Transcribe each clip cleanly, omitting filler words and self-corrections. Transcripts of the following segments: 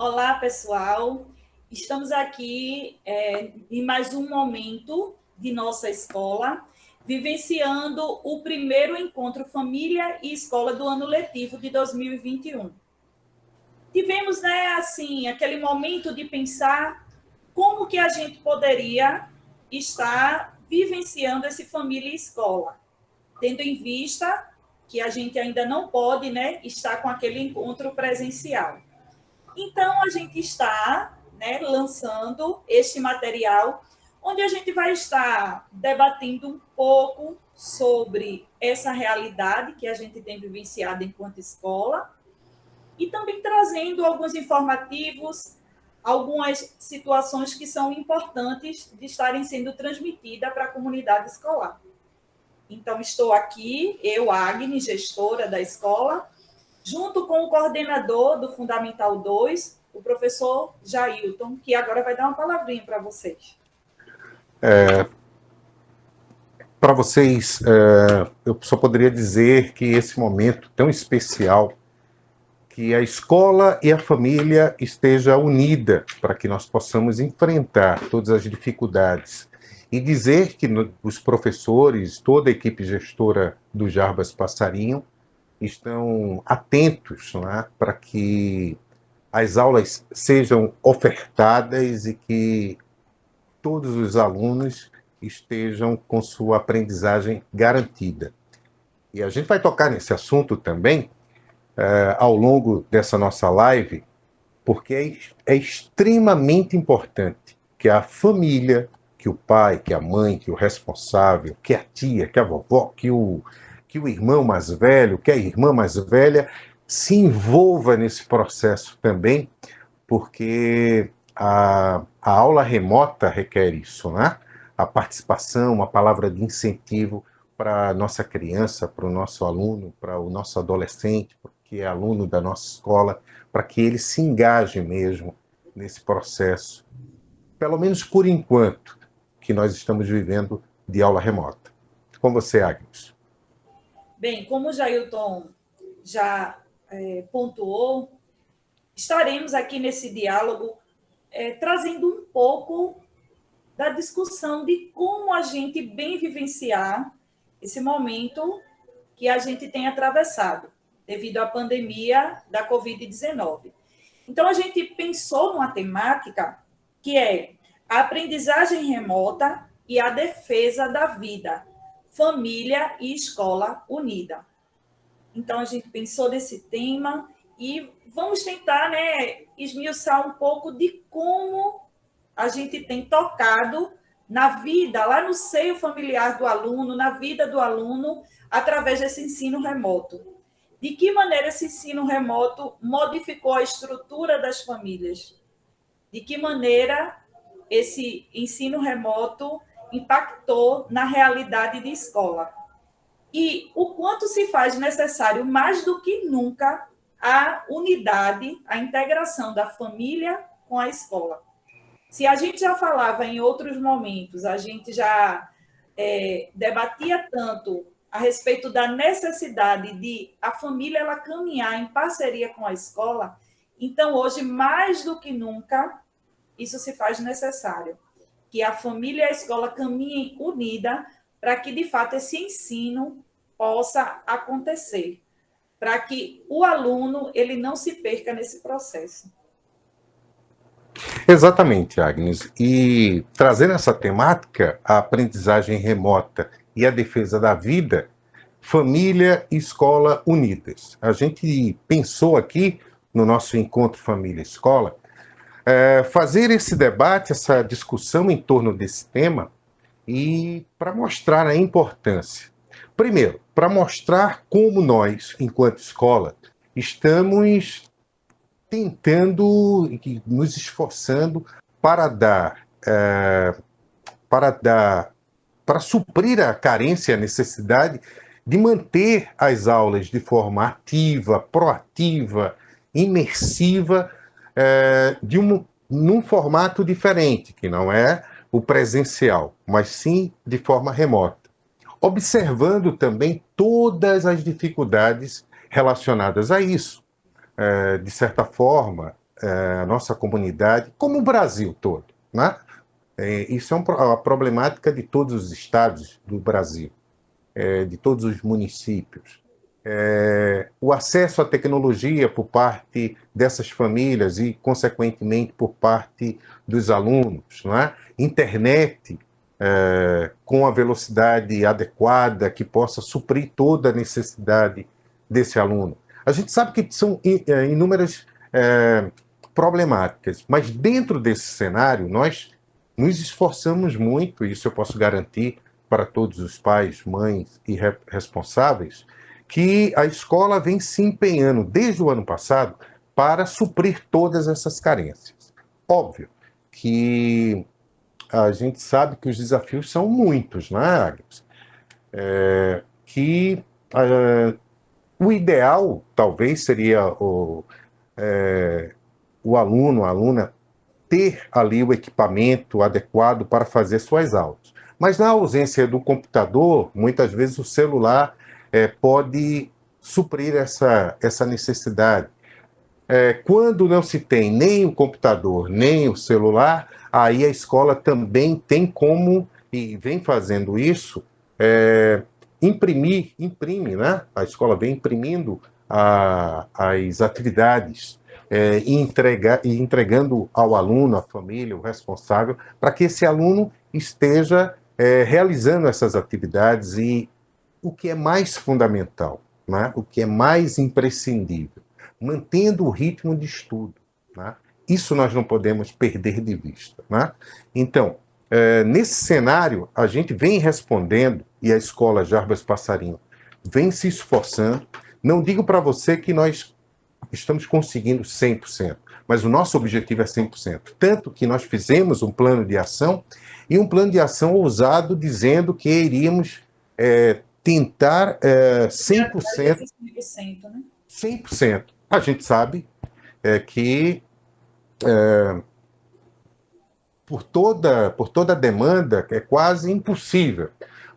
Olá, pessoal. Estamos aqui em mais um momento de nossa escola, vivenciando o primeiro encontro família e escola do ano letivo de 2021. Tivemos, assim, aquele momento de pensar como que a gente poderia estar vivenciando esse família e escola, tendo em vista que a gente ainda não pode, estar com aquele encontro presencial. Então, a gente está lançando este material, onde a gente vai estar debatendo um pouco sobre essa realidade que a gente tem vivenciado enquanto escola e também trazendo alguns informativos, algumas situações que são importantes de estarem sendo transmitidas para a comunidade escolar. Então, estou aqui, eu, Agnes, gestora da escola, junto com o coordenador do Fundamental 2, o professor Jailton, que agora vai dar uma palavrinha para vocês. Para vocês, eu só poderia dizer que esse momento tão especial, que a escola e a família esteja unida para que nós possamos enfrentar todas as dificuldades e dizer que os professores, toda a equipe gestora do Jarbas Passarinho estão atentos, né, para que as aulas sejam ofertadas e que todos os alunos estejam com sua aprendizagem garantida. E a gente vai tocar nesse assunto também ao longo dessa nossa live, porque é extremamente importante que a família, que o pai, que a mãe, que o responsável, que a tia, que a vovó, que o irmão mais velho, que a irmã mais velha, se envolva nesse processo também, porque a aula remota requer isso, né? A participação, a palavra de incentivo para a nossa criança, para o nosso aluno, para o nosso adolescente, que é aluno da nossa escola, para que ele se engaje mesmo nesse processo, pelo menos por enquanto, que nós estamos vivendo de aula remota. Com você, Agnes. Bem, como o Jailton já pontuou, estaremos aqui nesse diálogo trazendo um pouco da discussão de como a gente bem vivenciar esse momento que a gente tem atravessado devido à pandemia da Covid-19. Então, a gente pensou numa temática que é a aprendizagem remota e a defesa da vida, família e escola unida. Então, a gente pensou nesse tema e vamos tentar esmiuçar um pouco de como a gente tem tocado na vida, lá no seio familiar do aluno, na vida do aluno, através desse ensino remoto. De que maneira esse ensino remoto modificou a estrutura das famílias? De que maneira esse ensino remoto impactou na realidade de escola? E o quanto se faz necessário, mais do que nunca, a unidade, a integração da família com a escola. Se a gente já falava em outros momentos, a gente já debatia tanto a respeito da necessidade de a família ela caminhar em parceria com a escola, então hoje, mais do que nunca, isso se faz necessário, que a família e a escola caminhem unida para que, de fato, esse ensino possa acontecer, para que o aluno ele não se perca nesse processo. Exatamente, Agnes. E trazendo essa temática, a aprendizagem remota e a defesa da vida, família e escola unidas. A gente pensou aqui, no nosso encontro família-escola, fazer esse debate, essa discussão em torno desse tema e para mostrar a importância. Primeiro, para mostrar como nós, enquanto escola, estamos tentando e nos esforçando para para suprir a carência, a necessidade de manter as aulas de forma ativa, proativa, imersiva, num formato diferente, que não é o presencial, mas sim de forma remota. Observando também todas as dificuldades relacionadas a isso. De certa forma, a nossa comunidade, como o Brasil todo, né? Isso é uma problemática de todos os estados do Brasil, de todos os municípios. O acesso à tecnologia por parte dessas famílias e, consequentemente, por parte dos alunos, não é? Internet com a velocidade adequada que possa suprir toda a necessidade desse aluno. A gente sabe que são inúmeras problemáticas, mas dentro desse cenário nós nos esforçamos muito, isso eu posso garantir para todos os pais, mães e responsáveis, que a escola vem se empenhando desde o ano passado para suprir todas essas carências. Óbvio que a gente sabe que os desafios são muitos, né, Agnes? O ideal, talvez, seria o aluno, a aluna, ter ali o equipamento adequado para fazer suas aulas. Mas na ausência do computador, muitas vezes o celular pode suprir essa necessidade. Quando não se tem nem o computador, nem o celular, aí a escola também tem como, e vem fazendo isso, imprime, né? A escola vem imprimindo as atividades e entregando ao aluno, à família, o responsável, para que esse aluno esteja realizando essas atividades e o que é mais fundamental, né? O que é mais imprescindível, mantendo o ritmo de estudo, né? Isso nós não podemos perder de vista, né? Então, nesse cenário, a gente vem respondendo, e a escola Jarbas Passarinho vem se esforçando. Não digo para você que nós estamos conseguindo 100%, mas o nosso objetivo é 100%. Tanto que nós fizemos um plano de ação, e um plano de ação ousado, dizendo que iríamos tentar 100%. 100%, né? 100%. A gente sabe que por toda a demanda é quase impossível.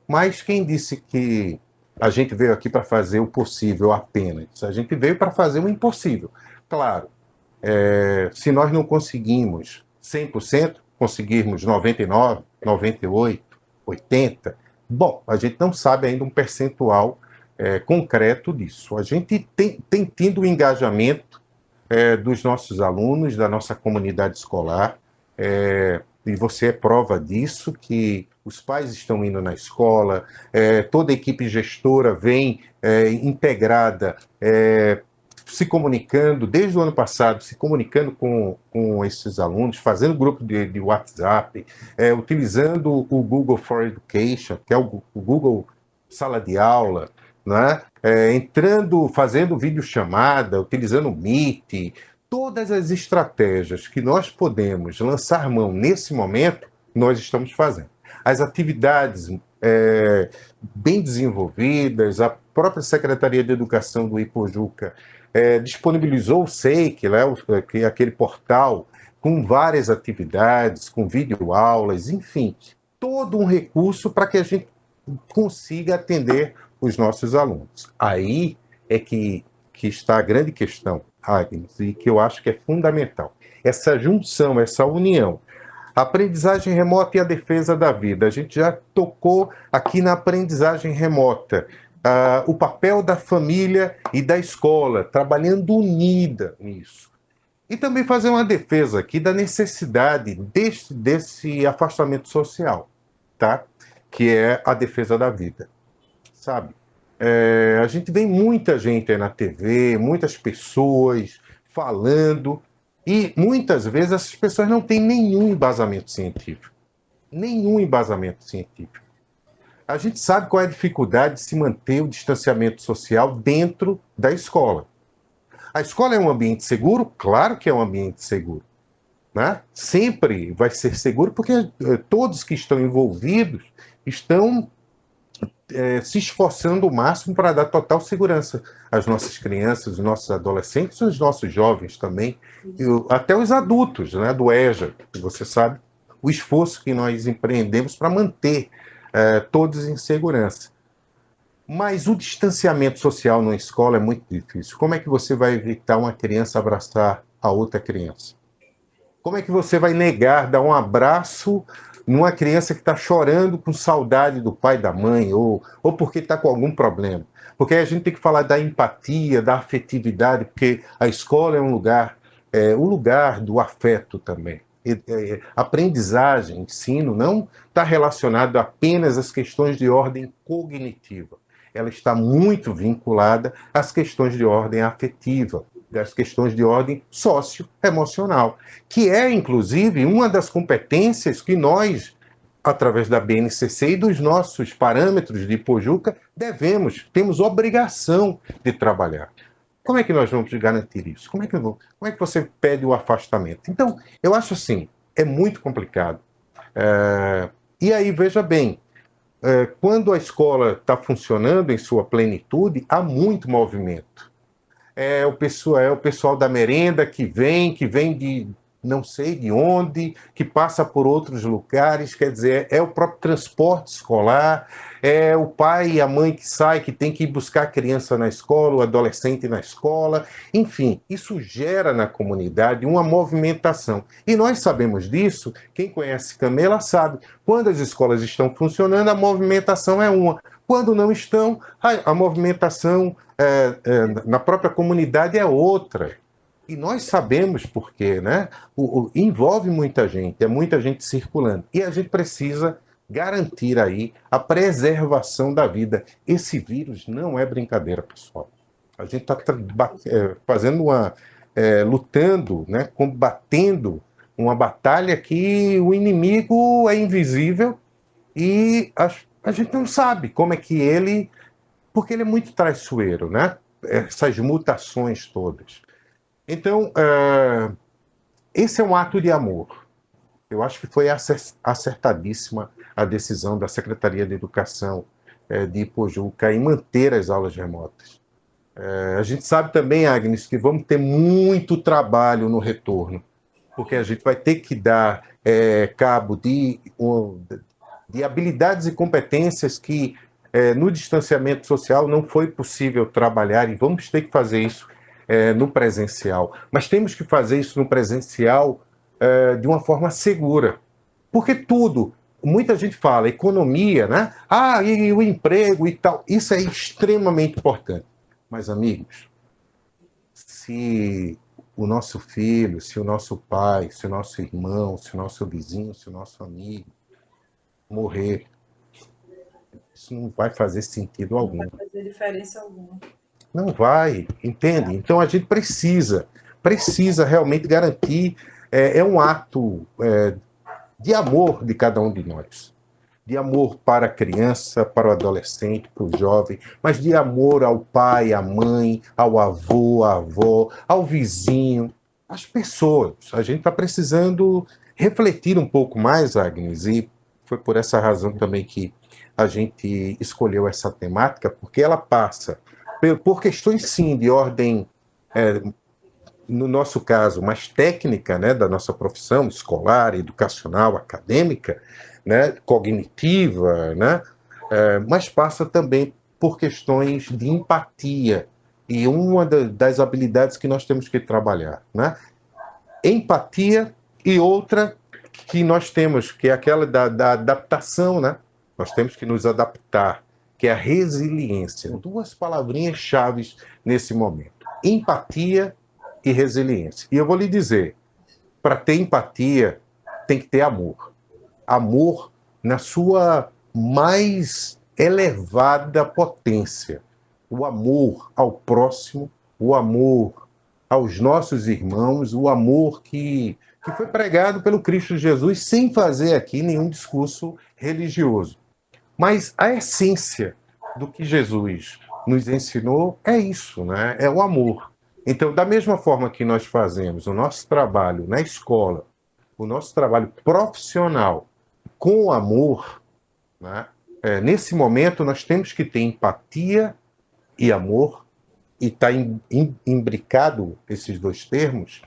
Mas quem disse que a gente veio aqui para fazer o possível apenas? A gente veio para fazer o impossível. Claro, se nós não conseguimos 100%, conseguirmos 99%, 98%, 80%, bom, a gente não sabe ainda um percentual concreto disso. A gente tem tido o engajamento dos nossos alunos, da nossa comunidade escolar, e você é prova disso, que os pais estão indo na escola, toda a equipe gestora vem integrada, se comunicando, desde o ano passado, se comunicando com esses alunos, fazendo grupo de WhatsApp, utilizando o Google for Education, que é o Google Sala de Aula, né? Fazendo videochamada, utilizando o Meet, todas as estratégias que nós podemos lançar mão nesse momento, nós estamos fazendo. As atividades bem desenvolvidas, a própria Secretaria de Educação do Ipojuca disponibilizou o SEIC, né, que é aquele portal com várias atividades, com videoaulas, enfim, todo um recurso para que a gente consiga atender os nossos alunos. Aí é que está a grande questão, Agnes, e que eu acho que é fundamental. Essa junção, essa união. A aprendizagem remota e a defesa da vida. A gente já tocou aqui na aprendizagem remota. O papel da família e da escola, trabalhando unida nisso. E também fazer uma defesa aqui da necessidade desse afastamento social, tá? Que é a defesa da vida, sabe? A gente vê muita gente aí na TV, muitas pessoas falando, e muitas vezes essas pessoas não têm nenhum embasamento científico. Nenhum embasamento científico. A gente sabe qual é a dificuldade de se manter o distanciamento social dentro da escola. A escola é um ambiente seguro? Claro que é um ambiente seguro, né? Sempre vai ser seguro porque todos que estão envolvidos estão se esforçando o máximo para dar total segurança às nossas crianças, aos nossos adolescentes, aos nossos jovens também, até os adultos, né, do EJA, que você sabe, o esforço que nós empreendemos para manter todos em segurança. Mas o distanciamento social na escola é muito difícil. Como é que você vai evitar uma criança abraçar a outra criança? Como é que você vai negar dar um abraço numa criança que está chorando com saudade do pai e da mãe, ou porque está com algum problema? Porque aí a gente tem que falar da empatia, da afetividade, porque a escola é um lugar, o lugar do afeto também. Aprendizagem, ensino, não está relacionado apenas às questões de ordem cognitiva. Ela está muito vinculada às questões de ordem afetiva, das questões de ordem socioemocional, que é, inclusive, uma das competências que nós, através da BNCC e dos nossos parâmetros de Pojuca, temos obrigação de trabalhar. Como é que nós vamos garantir isso? Como é que você pede o afastamento? Então, eu acho assim, é muito complicado. E aí, veja bem, quando a escola está funcionando em sua plenitude, há muito movimento. É o pessoal da merenda que vem de não sei de onde, que passa por outros lugares, quer dizer, é o próprio transporte escolar, é o pai e a mãe que sai, que tem que ir buscar a criança na escola, o adolescente na escola, enfim, isso gera na comunidade uma movimentação. E nós sabemos disso, quem conhece Camela sabe, quando as escolas estão funcionando, a movimentação é uma. Quando não estão, a movimentação na própria comunidade é outra. E nós sabemos por quê, né? Envolve muita gente, é muita gente circulando. E a gente precisa garantir aí a preservação da vida. Esse vírus não é brincadeira, pessoal. A gente está fazendo lutando, né? Combatendo uma batalha que o inimigo é invisível e a gente não sabe como é que ele... Porque ele é muito traiçoeiro, né? Essas mutações todas. Então, esse é um ato de amor. Eu acho que foi acertadíssima a decisão da Secretaria de Educação de Ipojuca em manter as aulas remotas. A gente sabe também, Agnes, que vamos ter muito trabalho no retorno, porque a gente vai ter que dar cabo de habilidades e competências que no distanciamento social não foi possível trabalhar, e vamos ter que fazer isso no presencial. Mas temos que fazer isso no presencial de uma forma segura. Porque muita gente fala, economia, né? E o emprego e tal, isso é extremamente importante. Mas, amigos, se o nosso filho, se o nosso pai, se o nosso irmão, se o nosso vizinho, se o nosso amigo morrer, isso não vai fazer sentido algum. Não vai fazer diferença alguma. Não vai, entende? Então a gente precisa realmente garantir, é um ato de amor de cada um de nós. De amor para a criança, para o adolescente, para o jovem, mas de amor ao pai, à mãe, ao avô, à avó, ao vizinho, às pessoas. A gente está precisando refletir um pouco mais, Agnes, e foi por essa razão também que a gente escolheu essa temática, porque ela passa por questões, sim, de ordem, no nosso caso, mais técnica, né, da nossa profissão, escolar, educacional, acadêmica, né, cognitiva, né, mas passa também por questões de empatia, e uma das habilidades que nós temos que trabalhar, né? Empatia, e outra que nós temos, que é aquela da adaptação, né? Nós temos que nos adaptar, que é a resiliência. Duas palavrinhas chaves nesse momento. Empatia e resiliência. E eu vou lhe dizer, para ter empatia, tem que ter amor. Amor na sua mais elevada potência. O amor ao próximo, o amor aos nossos irmãos, o amor que foi pregado pelo Cristo Jesus, sem fazer aqui nenhum discurso religioso. Mas a essência do que Jesus nos ensinou é isso, né? É o amor. Então, da mesma forma que nós fazemos o nosso trabalho na escola, o nosso trabalho profissional com amor, né? Nesse momento nós temos que ter empatia e amor, e está imbricado esses dois termos,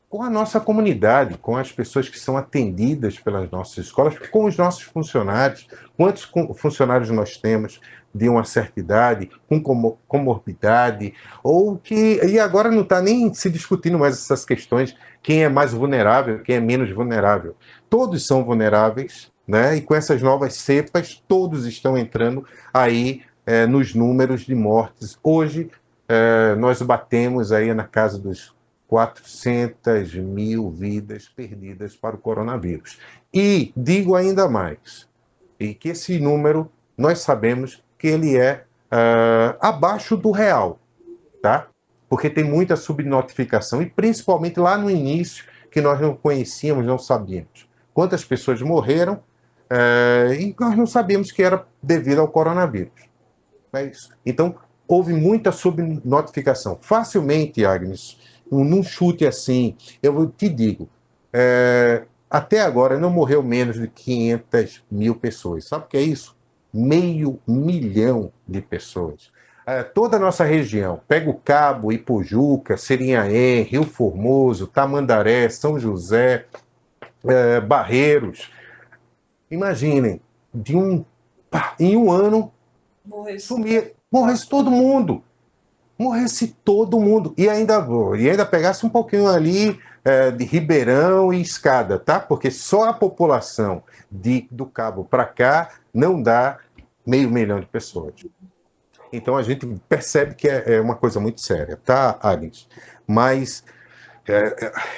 com a nossa comunidade, com as pessoas que são atendidas pelas nossas escolas, com os nossos funcionários. Quantos funcionários nós temos de uma certa idade, com comorbidade, ou que. E agora não está nem se discutindo mais essas questões, quem é mais vulnerável, quem é menos vulnerável. Todos são vulneráveis, né? E com essas novas cepas, todos estão entrando aí nos números de mortes. Hoje, nós batemos aí na casa dos 400 mil vidas perdidas para o coronavírus. E digo ainda mais, e que esse número, nós sabemos que ele é abaixo do real, tá? Porque tem muita subnotificação, e principalmente lá no início, que nós não conhecíamos, não sabíamos. Quantas pessoas morreram, e nós não sabíamos que era devido ao coronavírus. Mas, então, houve muita subnotificação. Facilmente, Agnes, num chute assim, eu te digo, até agora não morreu menos de 500 mil pessoas. Sabe o que é isso? 500 mil de pessoas. Toda a nossa região, pega o Cabo, Ipojuca, Serinhaém, Rio Formoso, Tamandaré, São José, Barreiros. Imaginem, em um ano, morresse todo mundo. Morresse todo mundo. E ainda pegasse um pouquinho ali de Ribeirão e Escada, tá? Porque só a população do Cabo para cá não dá 500 mil de pessoas. Então a gente percebe que é uma coisa muito séria, tá, Agnes? Mas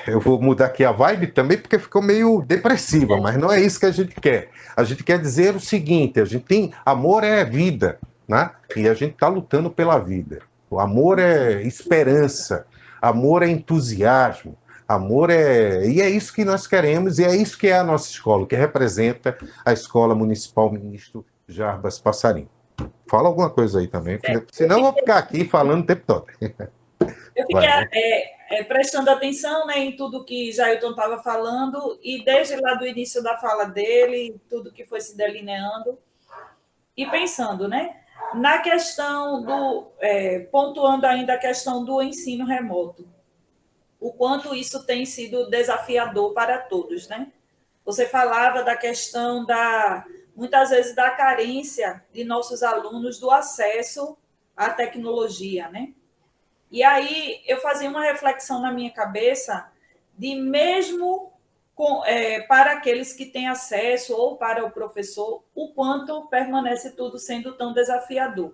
eu vou mudar aqui a vibe também, porque ficou meio depressiva, mas não é isso que a gente quer. A gente quer dizer o seguinte: a gente tem amor é vida, né? E a gente está lutando pela vida. O amor é esperança, amor é entusiasmo, e é isso que nós queremos, e é isso que é a nossa escola, que representa a Escola Municipal Ministro Jarbas Passarinho. Fala alguma coisa aí também, senão eu vou ficar aqui falando o tempo todo. Eu fiquei prestando atenção, né, em tudo que Jailton estava falando, e desde lá do início da fala dele, tudo que foi se delineando, e pensando, né, na questão pontuando ainda a questão do ensino remoto, o quanto isso tem sido desafiador para todos, né? Você falava da questão muitas vezes, da carência de nossos alunos do acesso à tecnologia, né? E aí eu fazia uma reflexão na minha cabeça de mesmo para aqueles que têm acesso ou para o professor, o quanto permanece tudo sendo tão desafiador.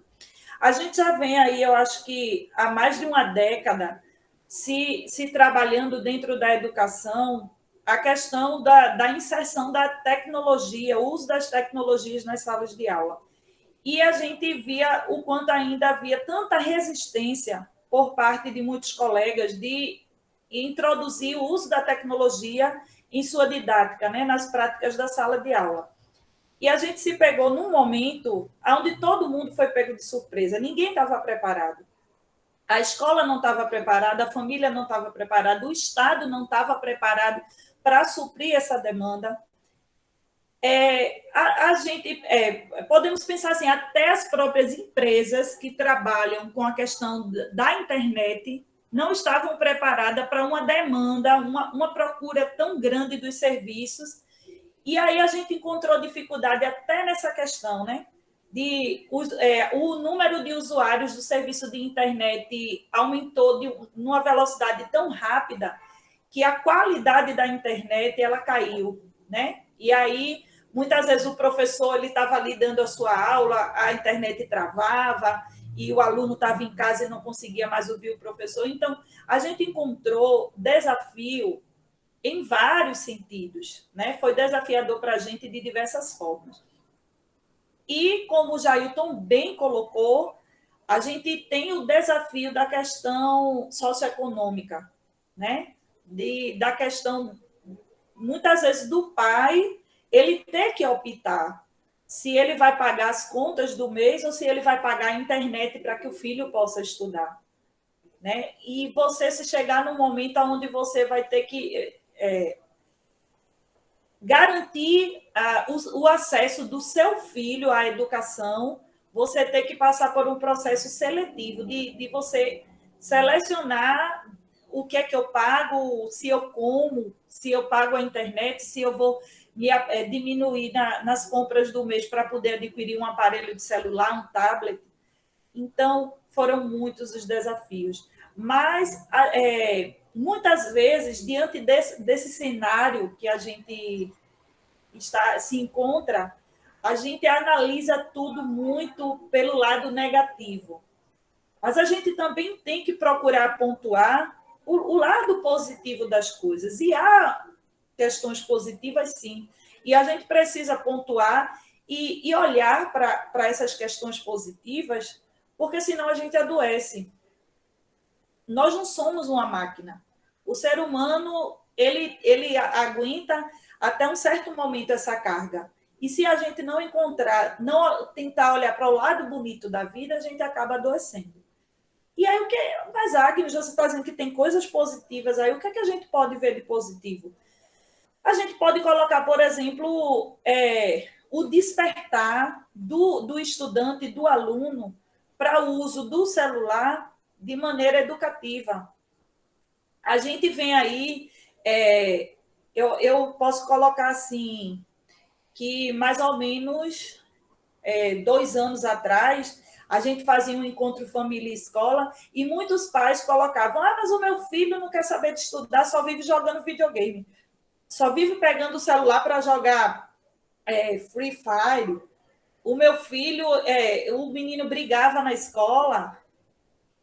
A gente já vem aí, eu acho que há mais de uma década, se trabalhando dentro da educação a questão da inserção da tecnologia, o uso das tecnologias nas salas de aula. E a gente via o quanto ainda havia tanta resistência por parte de muitos colegas de introduzir o uso da tecnologia em sua didática, né, nas práticas da sala de aula. E a gente se pegou num momento onde todo mundo foi pego de surpresa, ninguém estava preparado. A escola não estava preparada, a família não estava preparada, o Estado não estava preparado para suprir essa demanda. Podemos pensar assim, até as próprias empresas que trabalham com a questão da internet não estavam preparadas para uma demanda, uma procura tão grande dos serviços. E aí a gente encontrou dificuldade até nessa questão, né? O número de usuários do serviço de internet aumentou numa velocidade tão rápida que a qualidade da internet ela caiu, né? E aí muitas vezes o professor ele estava ali dando a sua aula, a internet travava e o aluno estava em casa e não conseguia mais ouvir o professor. Então a gente encontrou desafio em vários sentidos, né? Foi desafiador para a gente de diversas formas. E, como o Jailton bem colocou, a gente tem o desafio da questão socioeconômica, né? Da questão, muitas vezes, do pai, ele ter que optar se ele vai pagar as contas do mês ou se ele vai pagar a internet para que o filho possa estudar, né? E você se chegar num momento onde você vai ter que garantir o acesso do seu filho à educação, você ter que passar por um processo seletivo de você selecionar o que é que eu pago, se eu como, se eu pago a internet, se eu vou diminuir nas compras do mês para poder adquirir um aparelho de celular, um tablet. Então, foram muitos os desafios. Mas, muitas vezes, diante desse cenário que a gente se encontra, a gente analisa tudo muito pelo lado negativo. Mas a gente também tem que procurar pontuar o lado positivo das coisas. E há questões positivas, sim. E a gente precisa pontuar e olhar para essas questões positivas, porque senão a gente adoece. Nós não somos uma máquina. O ser humano, ele aguenta até um certo momento essa carga. E se a gente não não tentar olhar para o lado bonito da vida, a gente acaba adoecendo. E aí, mas Agnes, você está dizendo que tem coisas positivas aí, o que é que a gente pode ver de positivo? A gente pode colocar, por exemplo, o despertar do estudante, do aluno, para o uso do celular de maneira educativa. A gente vem aí, eu posso colocar assim, que mais ou menos 2 anos atrás, a gente fazia um encontro família e escola e muitos pais colocavam, mas o meu filho não quer saber de estudar, só vive jogando videogame. Só vive pegando o celular para jogar Free Fire. O meu filho, o menino brigava na escola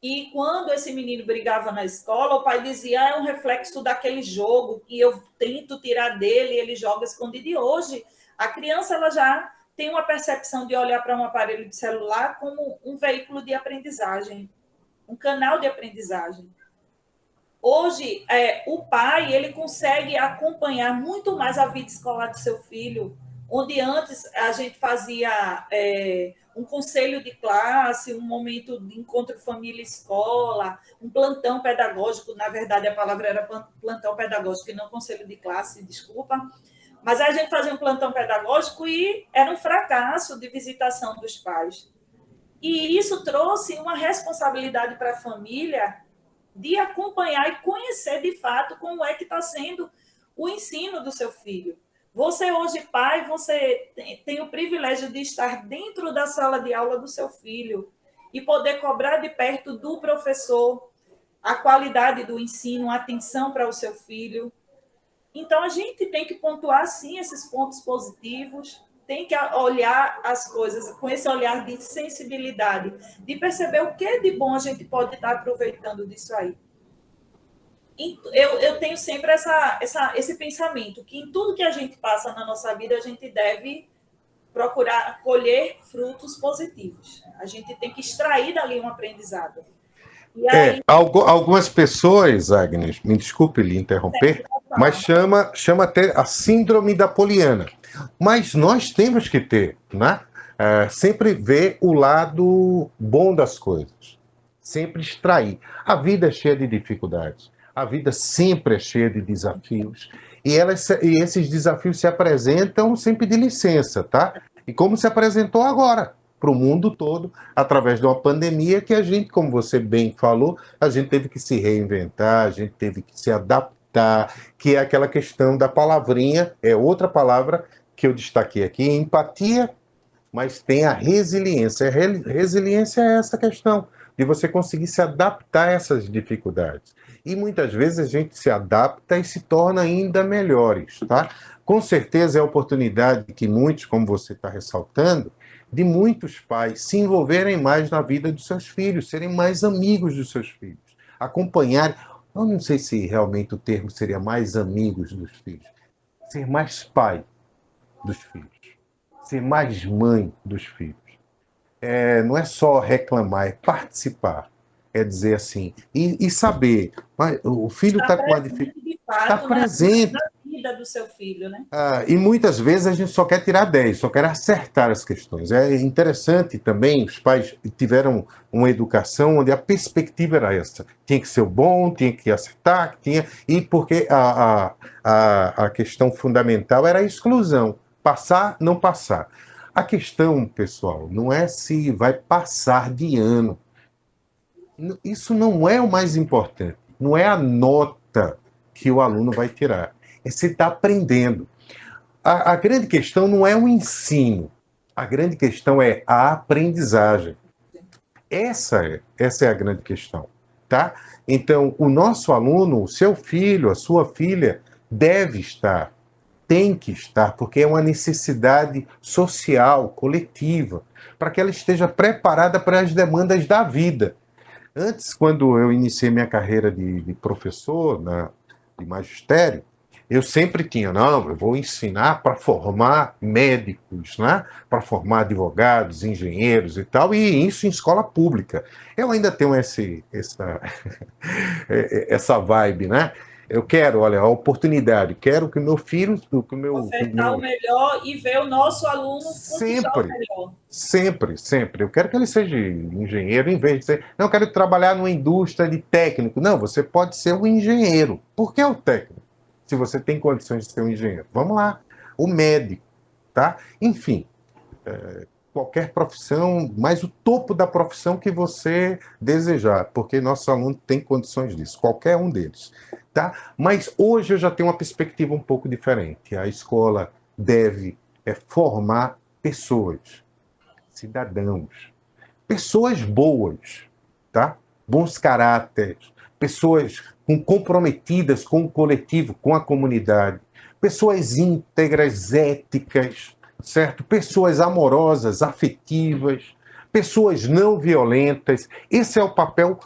e quando esse menino brigava na escola, o pai dizia, é um reflexo daquele jogo que eu tento tirar dele, ele joga escondido. E hoje, a criança ela já tem uma percepção de olhar para um aparelho de celular como um veículo de aprendizagem, um canal de aprendizagem. Hoje, o pai ele consegue acompanhar muito mais a vida escolar do seu filho, onde antes a gente fazia um conselho de classe, um momento de encontro família-escola, um plantão pedagógico, na verdade a palavra era plantão pedagógico e não conselho de classe, desculpa, mas a gente fazia um plantão pedagógico e era um fracasso de visitação dos pais. E isso trouxe uma responsabilidade para a família de acompanhar e conhecer de fato como é que está sendo o ensino do seu filho. Você hoje, pai, você tem o privilégio de estar dentro da sala de aula do seu filho e poder cobrar de perto do professor a qualidade do ensino, a atenção para o seu filho. Então, a gente tem que pontuar, sim, esses pontos positivos, tem que olhar as coisas com esse olhar de sensibilidade, de perceber o que de bom a gente pode estar aproveitando disso aí. Eu tenho sempre esse pensamento, que em tudo que a gente passa na nossa vida, a gente deve procurar colher frutos positivos. A gente tem que extrair dali um aprendizado. E aí... algumas pessoas, Agnes, me desculpe lhe interromper, mas chama até a síndrome da Poliana. Mas nós temos que ter, né? Sempre ver o lado bom das coisas. Sempre extrair. A vida é cheia de dificuldades. A vida sempre é cheia de desafios. E esses desafios se apresentam sem pedir licença, tá? E como se apresentou agora, para o mundo todo, através de uma pandemia que a gente, como você bem falou, a gente teve que se reinventar, a gente teve que se adaptar, que é aquela questão da palavrinha, é outra palavra que eu destaquei aqui, empatia, mas tem a resiliência. Resiliência é essa questão de você conseguir se adaptar a essas dificuldades. E muitas vezes a gente se adapta e se torna ainda melhores, tá? Com certeza é a oportunidade que muitos, como você está ressaltando, de muitos pais se envolverem mais na vida dos seus filhos, serem mais amigos dos seus filhos, acompanharem. Eu não sei se realmente o termo seria mais amigos dos filhos, ser mais pai dos filhos, ser mais mãe dos filhos. Não é só reclamar, é participar. É dizer assim, e saber, o filho está com uma dificuldade. Está presente. Na vida do seu filho, né? E muitas vezes a gente só quer tirar 10, só quer acertar as questões. É interessante também, os pais tiveram uma educação onde a perspectiva era essa. Tinha que ser o bom, tinha que acertar, e porque a questão fundamental era a exclusão. Passar, não passar. A questão, pessoal, não é se vai passar de ano. Isso não é o mais importante. não é a nota que o aluno vai tirar, é se está aprendendo. A grande questão não é o ensino, a grande questão é a aprendizagem. Essa é a grande questão, tá? Então, o nosso aluno, o seu filho, a sua filha, deve estar, tem que estar, porque é uma necessidade social, coletiva, para que ela esteja preparada para as demandas da vida. Antes, quando eu iniciei minha carreira de professor, de magistério, eu sempre tinha, não, eu vou ensinar para formar médicos, né? Para formar advogados, engenheiros e tal, e isso em escola pública. Eu ainda tenho essa vibe, né? Eu quero, olha, a oportunidade, quero que o meu filho, Ofertar o melhor e ver o nosso aluno conquistar o sempre, melhor. sempre, sempre. Eu quero que ele seja engenheiro, em vez de ser. Não, eu quero trabalhar numa indústria de técnico. Não, você pode ser um engenheiro. Por que o técnico? Se você tem condições de ser um engenheiro. Vamos lá. O médico, tá? Enfim, qualquer profissão, mas o topo da profissão que você desejar, porque nosso aluno tem condições disso, qualquer um deles, tá? Mas hoje eu já tenho uma perspectiva um pouco diferente. A escola deve formar pessoas, cidadãos, pessoas boas, tá? Bons caráteres, pessoas comprometidas com o coletivo, com a comunidade, pessoas íntegras, éticas, certo? Pessoas amorosas, afetivas, pessoas não violentas. Esse é o papel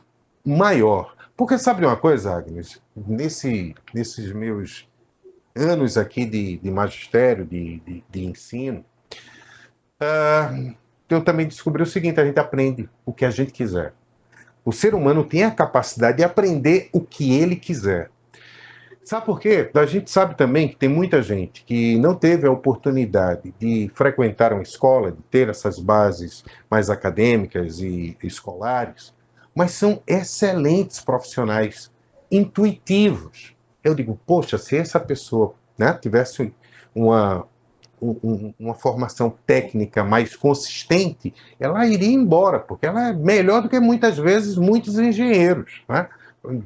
maior. Porque sabe uma coisa, Agnes? Nesses meus anos aqui de magistério, de ensino, eu também descobri o seguinte: a gente aprende o que a gente quiser. O ser humano tem a capacidade de aprender o que ele quiser. Sabe por quê? A gente sabe também que tem muita gente que não teve a oportunidade de frequentar uma escola, de ter essas bases mais acadêmicas e escolares, mas são excelentes profissionais, intuitivos. Eu digo, poxa, se essa pessoa, né, tivesse uma, uma formação técnica mais consistente, ela iria embora, porque ela é melhor do que muitas vezes muitos engenheiros, né?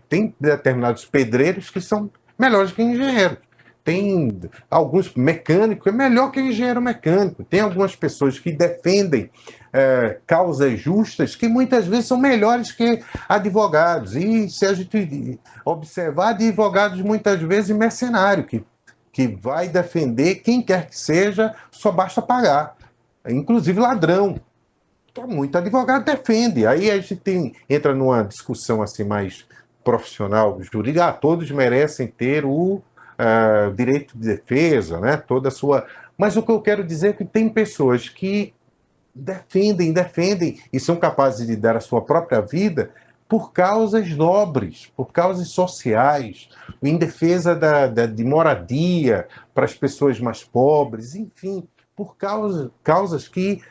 Tem determinados pedreiros que são melhores que engenheiros. Tem alguns mecânicos, é melhor que engenheiro mecânico. Tem algumas pessoas que defendem causas justas que muitas vezes são melhores que advogados. E se a gente observar, advogados muitas vezes mercenários, que vai defender quem quer que seja, só basta pagar. Inclusive ladrão. Então, muito advogado defende. Aí a gente entra numa discussão assim mais profissional, jurídica. Todos merecem ter o direito de defesa, né? Toda a sua. Mas o que eu quero dizer é que tem pessoas que defendem e são capazes de dar a sua própria vida por causas nobres, por causas sociais, em defesa de moradia para as pessoas mais pobres, enfim, por causas que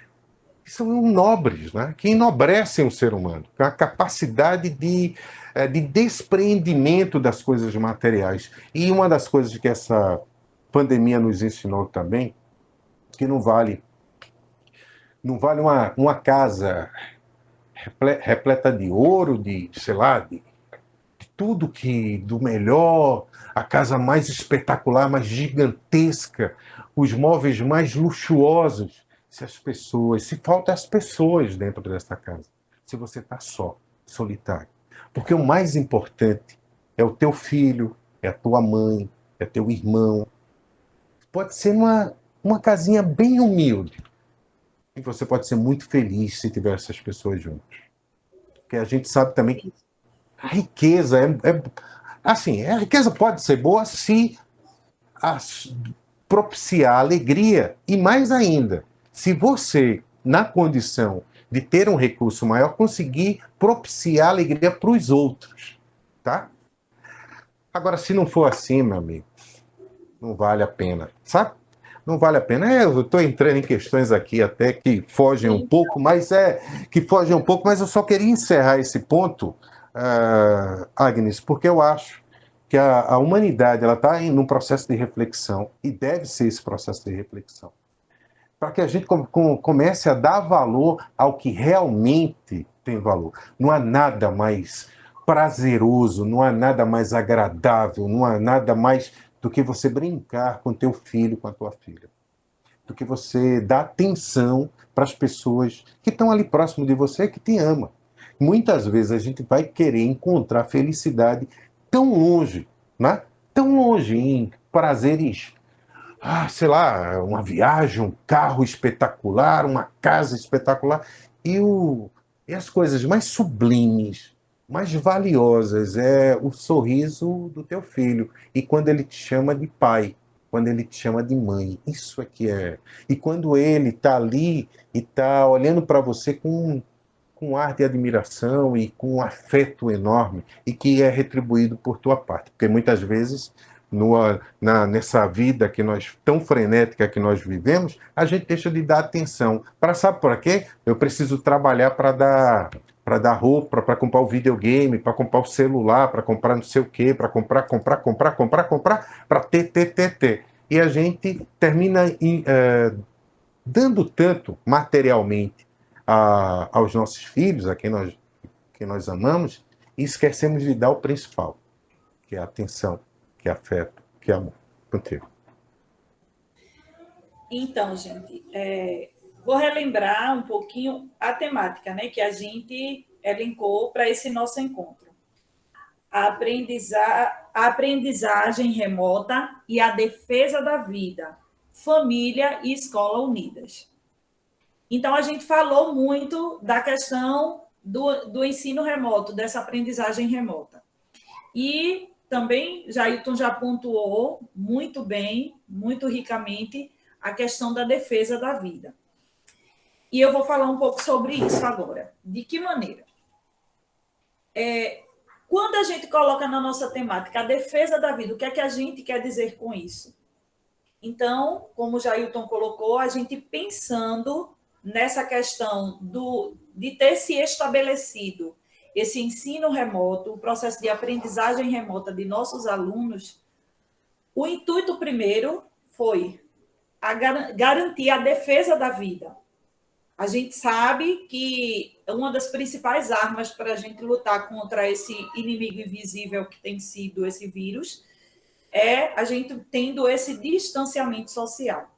são nobres, né? Que enobrecem o ser humano, com a capacidade de despreendimento das coisas materiais. E uma das coisas que essa pandemia nos ensinou também, que não vale uma casa repleta de ouro, sei lá, de tudo que do melhor, a casa mais espetacular, mais gigantesca, os móveis mais luxuosos, se faltam as pessoas dentro dessa casa, se você está só, solitário. Porque o mais importante é o teu filho, é a tua mãe, é teu irmão. Pode ser uma casinha bem humilde, e você pode ser muito feliz se tiver essas pessoas juntas. Porque a gente sabe também que a riqueza assim, a riqueza pode ser boa se propiciar alegria, e mais ainda, se você, na condição de ter um recurso maior, conseguir propiciar alegria para os outros, tá? Agora, se não for assim, meu amigo, não vale a pena, sabe? Não vale a pena. Eu estou entrando em questões aqui até que fogem um pouco, mas eu só queria encerrar esse ponto, Agnes, porque eu acho que a humanidade ela está num processo de reflexão, e deve ser esse processo de reflexão, para que a gente comece a dar valor ao que realmente tem valor. Não há nada mais prazeroso, não há nada mais agradável, não há nada mais do que você brincar com teu filho, com a tua filha. Do que você dar atenção para as pessoas que estão ali próximo de você, que te ama. Muitas vezes a gente vai querer encontrar felicidade tão longe, né? Tão longe em prazeres, sei lá, uma viagem, um carro espetacular, uma casa espetacular. E as coisas mais sublimes, mais valiosas é o sorriso do teu filho. E quando ele te chama de pai, quando ele te chama de mãe, isso é que é. E quando ele está ali e está olhando para você com um ar de admiração e com um afeto enorme, e que é retribuído por tua parte. Porque muitas vezes, nessa vida que nós tão frenética que nós vivemos, a gente deixa de dar atenção. Sabe para quê? Eu preciso trabalhar para dar roupa, para comprar o videogame, para comprar o celular, para comprar não sei o quê, para comprar, para ter. E a gente termina dando tanto materialmente aos nossos filhos, a quem nós amamos, e esquecemos de dar o principal, que é atenção, que é afeto, que é amor. Contigo. Então, gente, vou relembrar um pouquinho a temática, né, que a gente elencou para esse nosso encontro. A aprendizagem remota e a defesa da vida, família e escola unidas. Então, a gente falou muito da questão do ensino remoto, dessa aprendizagem remota. E também, Jailton já pontuou muito bem, muito ricamente, a questão da defesa da vida. E eu vou falar um pouco sobre isso agora. De que maneira? Quando a gente coloca na nossa temática a defesa da vida, o que é que a gente quer dizer com isso? Então, como o Jailton colocou, a gente pensando nessa questão de ter se estabelecido esse ensino remoto, o processo de aprendizagem remota de nossos alunos, o intuito primeiro foi garantir a defesa da vida. A gente sabe que uma das principais armas para a gente lutar contra esse inimigo invisível que tem sido esse vírus é a gente tendo esse distanciamento social.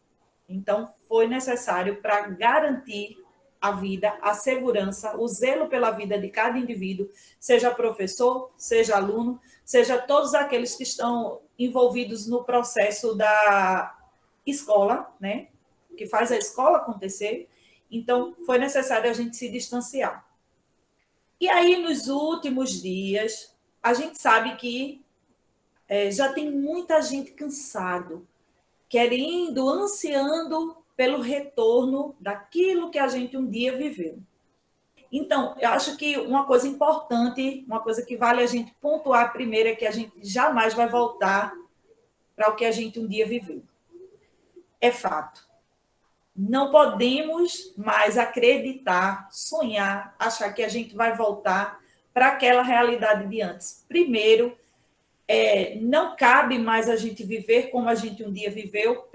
Então, foi necessário para garantir a vida, a segurança, o zelo pela vida de cada indivíduo, seja professor, seja aluno, seja todos aqueles que estão envolvidos no processo da escola, né, que faz a escola acontecer. Então, foi necessário a gente se distanciar. E aí, nos últimos dias, a gente sabe que já tem muita gente cansado, querendo, ansiando pelo retorno daquilo que a gente um dia viveu. Então, eu acho que uma coisa importante, uma coisa que vale a gente pontuar primeiro é que a gente jamais vai voltar para o que a gente um dia viveu. É fato. Não podemos mais acreditar, sonhar, achar que a gente vai voltar para aquela realidade de antes. Primeiro, não cabe mais a gente viver como a gente um dia viveu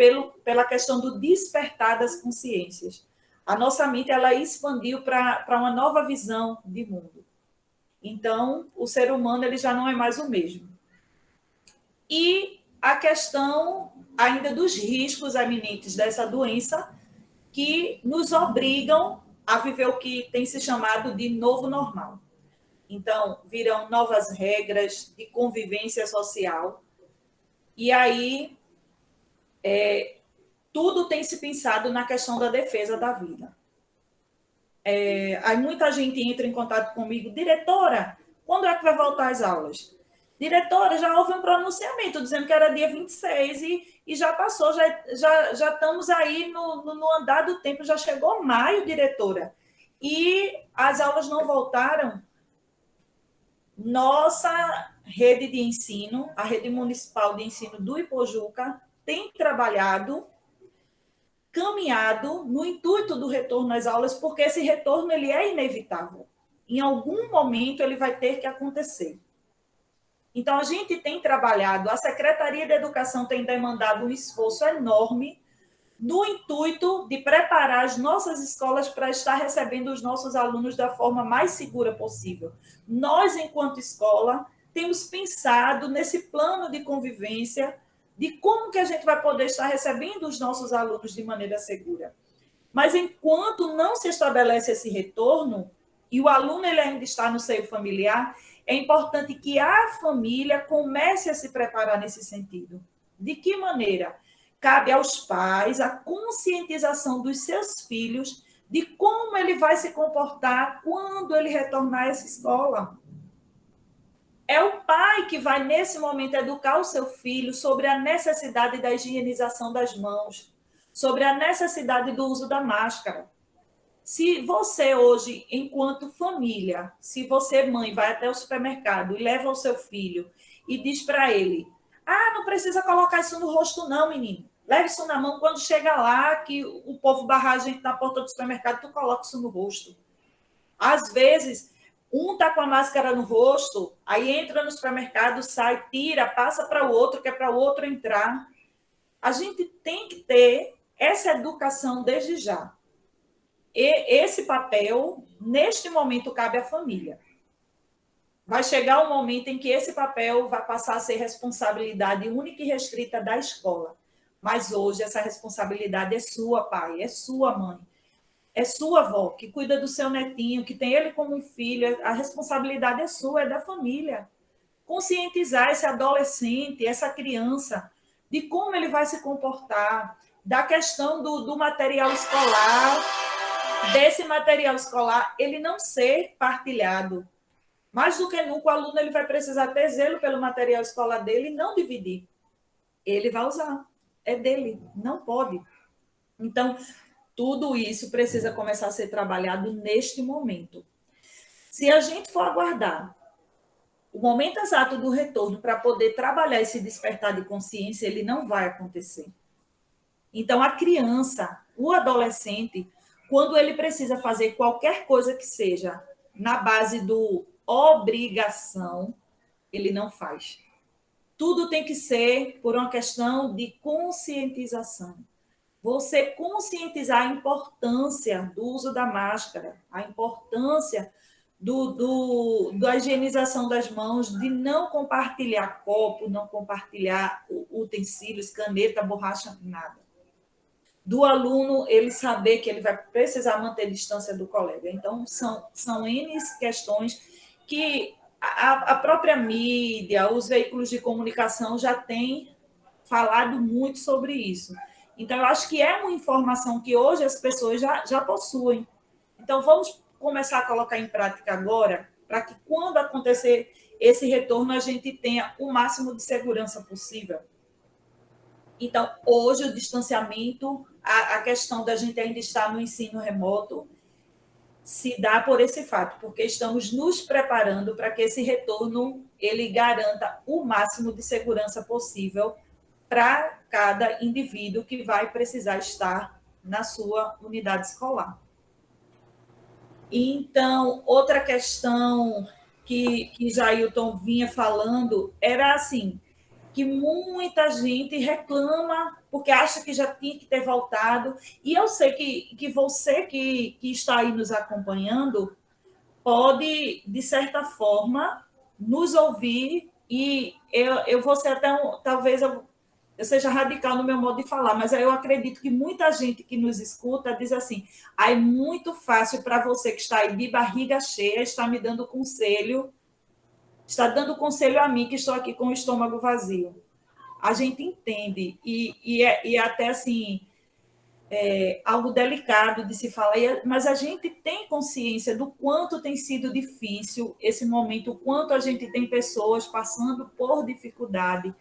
pela questão do despertar das consciências. A nossa mente ela expandiu para uma nova visão de mundo. Então, o ser humano ele já não é mais o mesmo. E a questão ainda dos riscos eminentes dessa doença que nos obrigam a viver o que tem se chamado de novo normal. Então, virão novas regras de convivência social. E aí, tudo tem se pensado na questão da defesa da vida. Aí muita gente entra em contato comigo, diretora, quando é que vai voltar às aulas? Diretora, já houve um pronunciamento dizendo que era dia 26 e já passou, já estamos aí no andar do tempo, já chegou maio, diretora. E as aulas não voltaram. Nossa rede de ensino, a rede municipal de ensino do Ipojuca, tem trabalhado, caminhado no intuito do retorno às aulas, porque esse retorno ele é inevitável. Em algum momento ele vai ter que acontecer. Então, a gente tem trabalhado, a Secretaria de Educação tem demandado um esforço enorme no intuito de preparar as nossas escolas para estar recebendo os nossos alunos da forma mais segura possível. Nós, enquanto escola, temos pensado nesse plano de convivência, de como que a gente vai poder estar recebendo os nossos alunos de maneira segura. Mas enquanto não se estabelece esse retorno, e o aluno ele ainda está no seio familiar, é importante que a família comece a se preparar nesse sentido. De que maneira? Cabe aos pais a conscientização dos seus filhos de como ele vai se comportar quando ele retornar a essa escola. É o pai que vai, nesse momento, educar o seu filho sobre a necessidade da higienização das mãos, sobre a necessidade do uso da máscara. Se você hoje, enquanto família, se você, mãe, vai até o supermercado e leva o seu filho e diz para ele: ah, não precisa colocar isso no rosto não, menino. Leve isso na mão. Quando chega lá, que o povo barra a gente na porta do supermercado, tu coloca isso no rosto. Às vezes, um está com a máscara no rosto, aí entra no supermercado, sai, tira, passa para o outro, que é para o outro entrar. A gente tem que ter essa educação desde já. E esse papel, neste momento, cabe à família. Vai chegar um momento em que esse papel vai passar a ser responsabilidade única e restrita da escola. Mas hoje essa responsabilidade é sua, pai, é sua, mãe, é sua avó, que cuida do seu netinho, que tem ele como um filho. A responsabilidade é sua, é da família. Conscientizar esse adolescente, essa criança, de como ele vai se comportar, da questão do material escolar, desse material escolar, ele não ser partilhado. Mais do que nunca, o aluno ele vai precisar ter zelo pelo material escolar dele e não dividir. Ele vai usar. É dele, não pode. Então, tudo isso precisa começar a ser trabalhado neste momento. Se a gente for aguardar o momento exato do retorno para poder trabalhar esse despertar de consciência, ele não vai acontecer. Então, a criança, o adolescente, quando ele precisa fazer qualquer coisa que seja na base do obrigação, ele não faz. Tudo tem que ser por uma questão de conscientização. Você conscientizar a importância do uso da máscara, a importância da higienização das mãos, de não compartilhar copo, não compartilhar utensílios, caneta, borracha, nada. Do aluno ele saber que ele vai precisar manter distância do colega. Então, são N questões que a própria mídia, os veículos de comunicação já têm falado muito sobre isso. Então, eu acho que é uma informação que hoje as pessoas já possuem. Então, vamos começar a colocar em prática agora, para que quando acontecer esse retorno, a gente tenha o máximo de segurança possível. Então, hoje, o distanciamento, a questão da gente ainda estar no ensino remoto, se dá por esse fato, porque estamos nos preparando para que esse retorno ele garanta o máximo de segurança possível para cada indivíduo que vai precisar estar na sua unidade escolar. Então, outra questão que Jailton vinha falando era assim, que muita gente reclama porque acha que já tinha que ter voltado. E eu sei que você que está aí nos acompanhando pode, de certa forma, nos ouvir, e eu vou ser até, talvez eu seja radical no meu modo de falar, mas eu acredito que muita gente que nos escuta diz assim, é muito fácil para você que está aí de barriga cheia, está me dando conselho, está dando conselho a mim que estou aqui com o estômago vazio. A gente entende, e é até assim, algo delicado de se falar, mas a gente tem consciência do quanto tem sido difícil esse momento, o quanto a gente tem pessoas passando por dificuldade,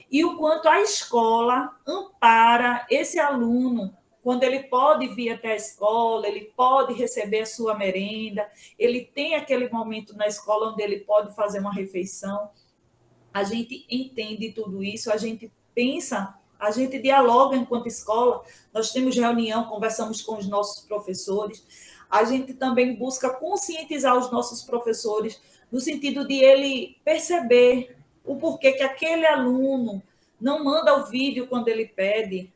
e o quanto a escola ampara esse aluno quando ele pode vir até a escola, ele pode receber a sua merenda, ele tem aquele momento na escola onde ele pode fazer uma refeição. A gente entende tudo isso, a gente pensa, a gente dialoga enquanto escola, nós temos reunião, conversamos com os nossos professores, a gente também busca conscientizar os nossos professores no sentido de ele perceber o porquê que aquele aluno não manda o vídeo quando ele pede,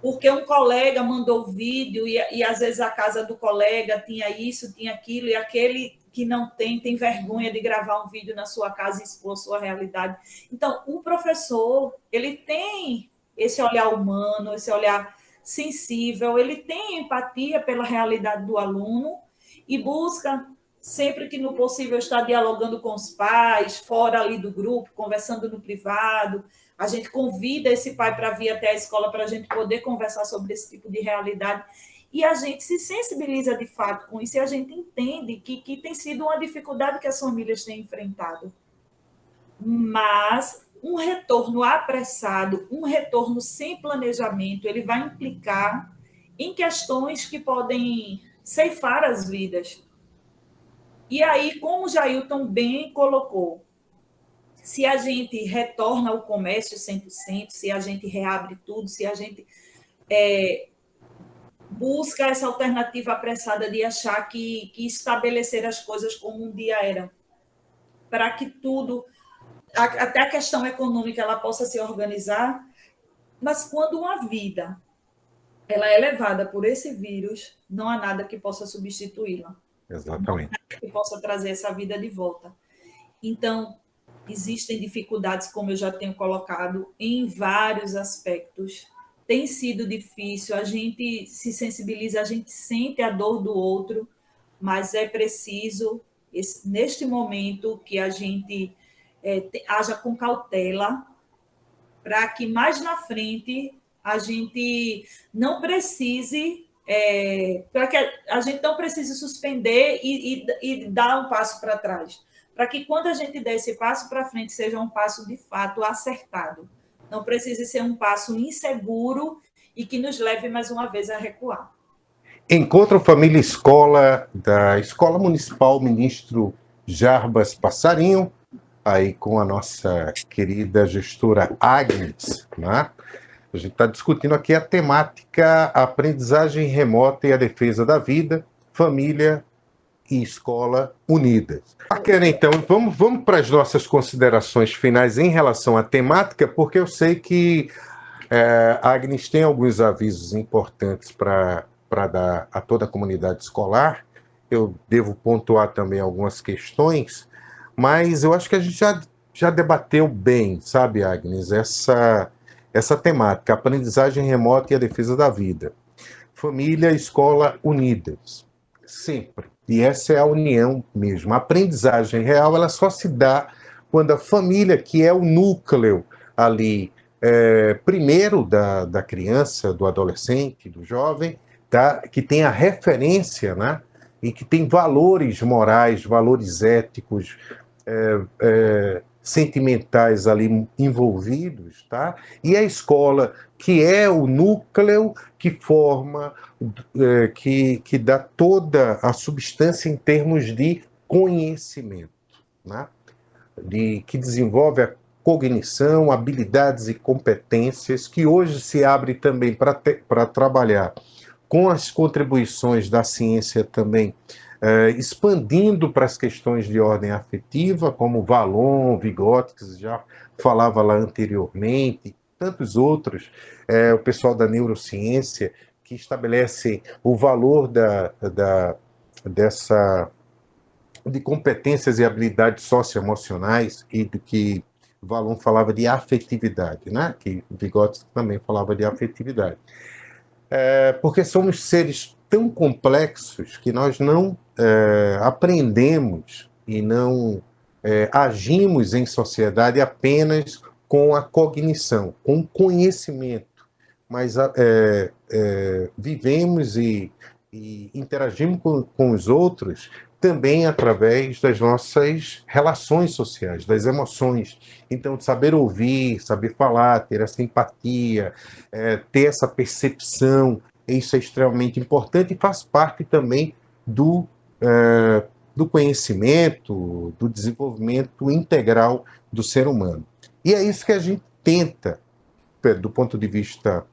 porque um colega mandou vídeo e às vezes a casa do colega tinha isso, tinha aquilo, e aquele que não tem vergonha de gravar um vídeo na sua casa e expor a sua realidade. Então, o professor, ele tem esse olhar humano, esse olhar sensível, ele tem empatia pela realidade do aluno e busca, sempre que no possível, estar dialogando com os pais, fora ali do grupo, conversando no privado. A gente convida esse pai para vir até a escola para a gente poder conversar sobre esse tipo de realidade. E a gente se sensibiliza de fato com isso e a gente entende que tem sido uma dificuldade que as famílias têm enfrentado. Mas um retorno apressado, um retorno sem planejamento, ele vai implicar em questões que podem ceifar as vidas. E aí, como o Jailton bem colocou, se a gente retorna ao comércio 100%, se a gente reabre tudo, se a gente busca essa alternativa apressada de achar que estabelecer as coisas como um dia eram, para que tudo, até a questão econômica, ela possa se organizar, mas quando uma vida ela é levada por esse vírus, não há nada que possa substituí-la. Exatamente. Não há nada que possa trazer essa vida de volta. Então, existem dificuldades, como eu já tenho colocado, em vários aspectos. Tem sido difícil, a gente se sensibiliza, a gente sente a dor do outro, mas é preciso, neste momento, que a gente haja com cautela, para que mais na frente a gente não precise, para que a gente não precise suspender e dar um passo para trás. Para que quando a gente der esse passo para frente, seja um passo de fato acertado. Não precise ser um passo inseguro e que nos leve mais uma vez a recuar. Encontro Família Escola, da Escola Municipal Ministro Jarbas Passarinho, aí com a nossa querida gestora Agnes, né? A gente está discutindo aqui a temática aprendizagem remota e a defesa da vida, família e escola unidas. Bacana, então, vamos para as nossas considerações finais em relação à temática, porque eu sei que a Agnes tem alguns avisos importantes para dar a toda a comunidade escolar. Eu devo pontuar também algumas questões, mas eu acho que a gente já debateu bem, sabe, Agnes, essa temática, aprendizagem remota e a defesa da vida. Família e escola unidas, sempre. E essa é a união mesmo. A aprendizagem real, ela só se dá quando a família, que é o núcleo ali, primeiro da criança, do adolescente, do jovem, tá? Que tem a referência, né? E que tem valores morais, valores éticos, sentimentais ali envolvidos, tá? E a escola, que é o núcleo que forma, que dá toda a substância em termos de conhecimento, né? Que desenvolve a cognição, habilidades e competências, que hoje se abre também para trabalhar com as contribuições da ciência também, expandindo para as questões de ordem afetiva, como Vallon, Vygotsky, que já falava lá anteriormente, tantos outros, o pessoal da neurociência, que estabelece o valor de competências e habilidades socioemocionais, e do que Vallon falava de afetividade, né? Que Vygotsky também falava de afetividade. Porque somos seres tão complexos que nós não aprendemos e não agimos em sociedade apenas com a cognição, com o conhecimento, mas vivemos e interagimos com os outros também através das nossas relações sociais, das emoções. Então, saber ouvir, saber falar, ter essa empatia, ter essa percepção, isso é extremamente importante e faz parte também do conhecimento, do desenvolvimento integral do ser humano. E é isso que a gente tenta, do ponto de vista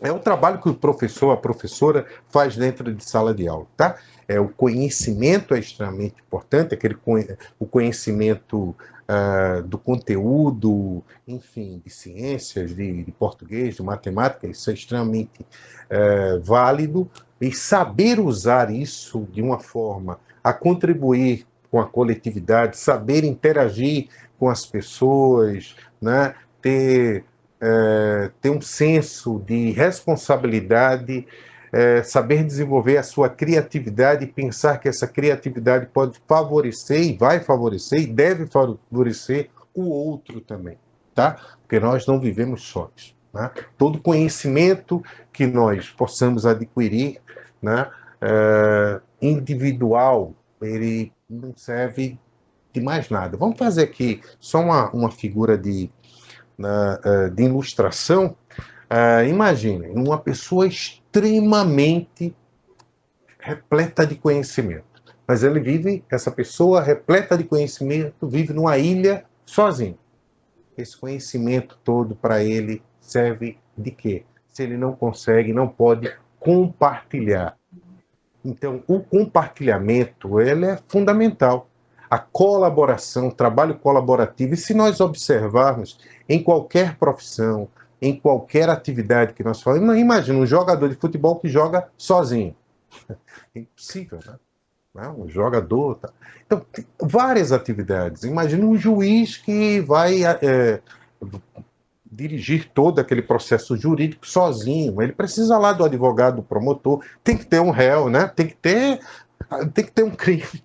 É o trabalho que o professor, a professora faz dentro de sala de aula, tá? O conhecimento é extremamente importante, o conhecimento do conteúdo, enfim, de ciências, de português, de matemática, isso é extremamente válido, e saber usar isso de uma forma a contribuir com a coletividade, saber interagir com as pessoas, né? Ter um senso de responsabilidade, saber desenvolver a sua criatividade e pensar que essa criatividade pode favorecer e vai favorecer e deve favorecer o outro também, tá? Porque nós não vivemos sós, né? Todo conhecimento que nós possamos adquirir, né, individual, ele não serve de mais nada. Vamos fazer aqui só uma figura de ilustração. Imagine uma pessoa extremamente repleta de conhecimento, mas essa pessoa repleta de conhecimento vive numa ilha sozinho. Esse conhecimento todo para ele serve de quê? Se ele não consegue, não pode compartilhar. Então, o compartilhamento, ele é fundamental. A colaboração, o trabalho colaborativo, e se nós observarmos em qualquer profissão, em qualquer atividade que nós falamos, imagina um jogador de futebol que joga sozinho. É impossível, né? Um jogador. Tá? Então, tem várias atividades. Imagina um juiz que vai dirigir todo aquele processo jurídico sozinho. Ele precisa lá do advogado, do promotor, tem que ter um réu, né? Tem que ter um crime,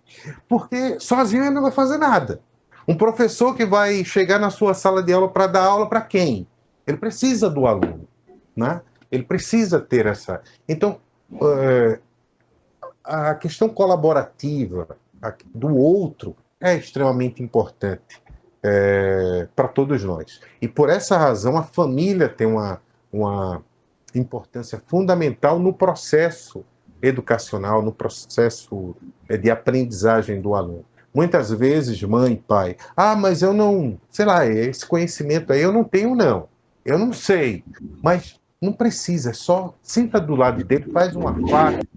porque sozinho ele não vai fazer nada. Um professor que vai chegar na sua sala de aula para dar aula para quem? Ele precisa do aluno, né? Ele precisa ter essa... Então, a questão colaborativa do outro é extremamente importante para todos nós. E por essa razão a família tem uma importância fundamental no processo educacional, no processo de aprendizagem do aluno. Muitas vezes, mãe e pai, mas eu não, sei lá, esse conhecimento aí eu não tenho, não. Eu não sei, mas não precisa, é só senta do lado dele, faz uma parte,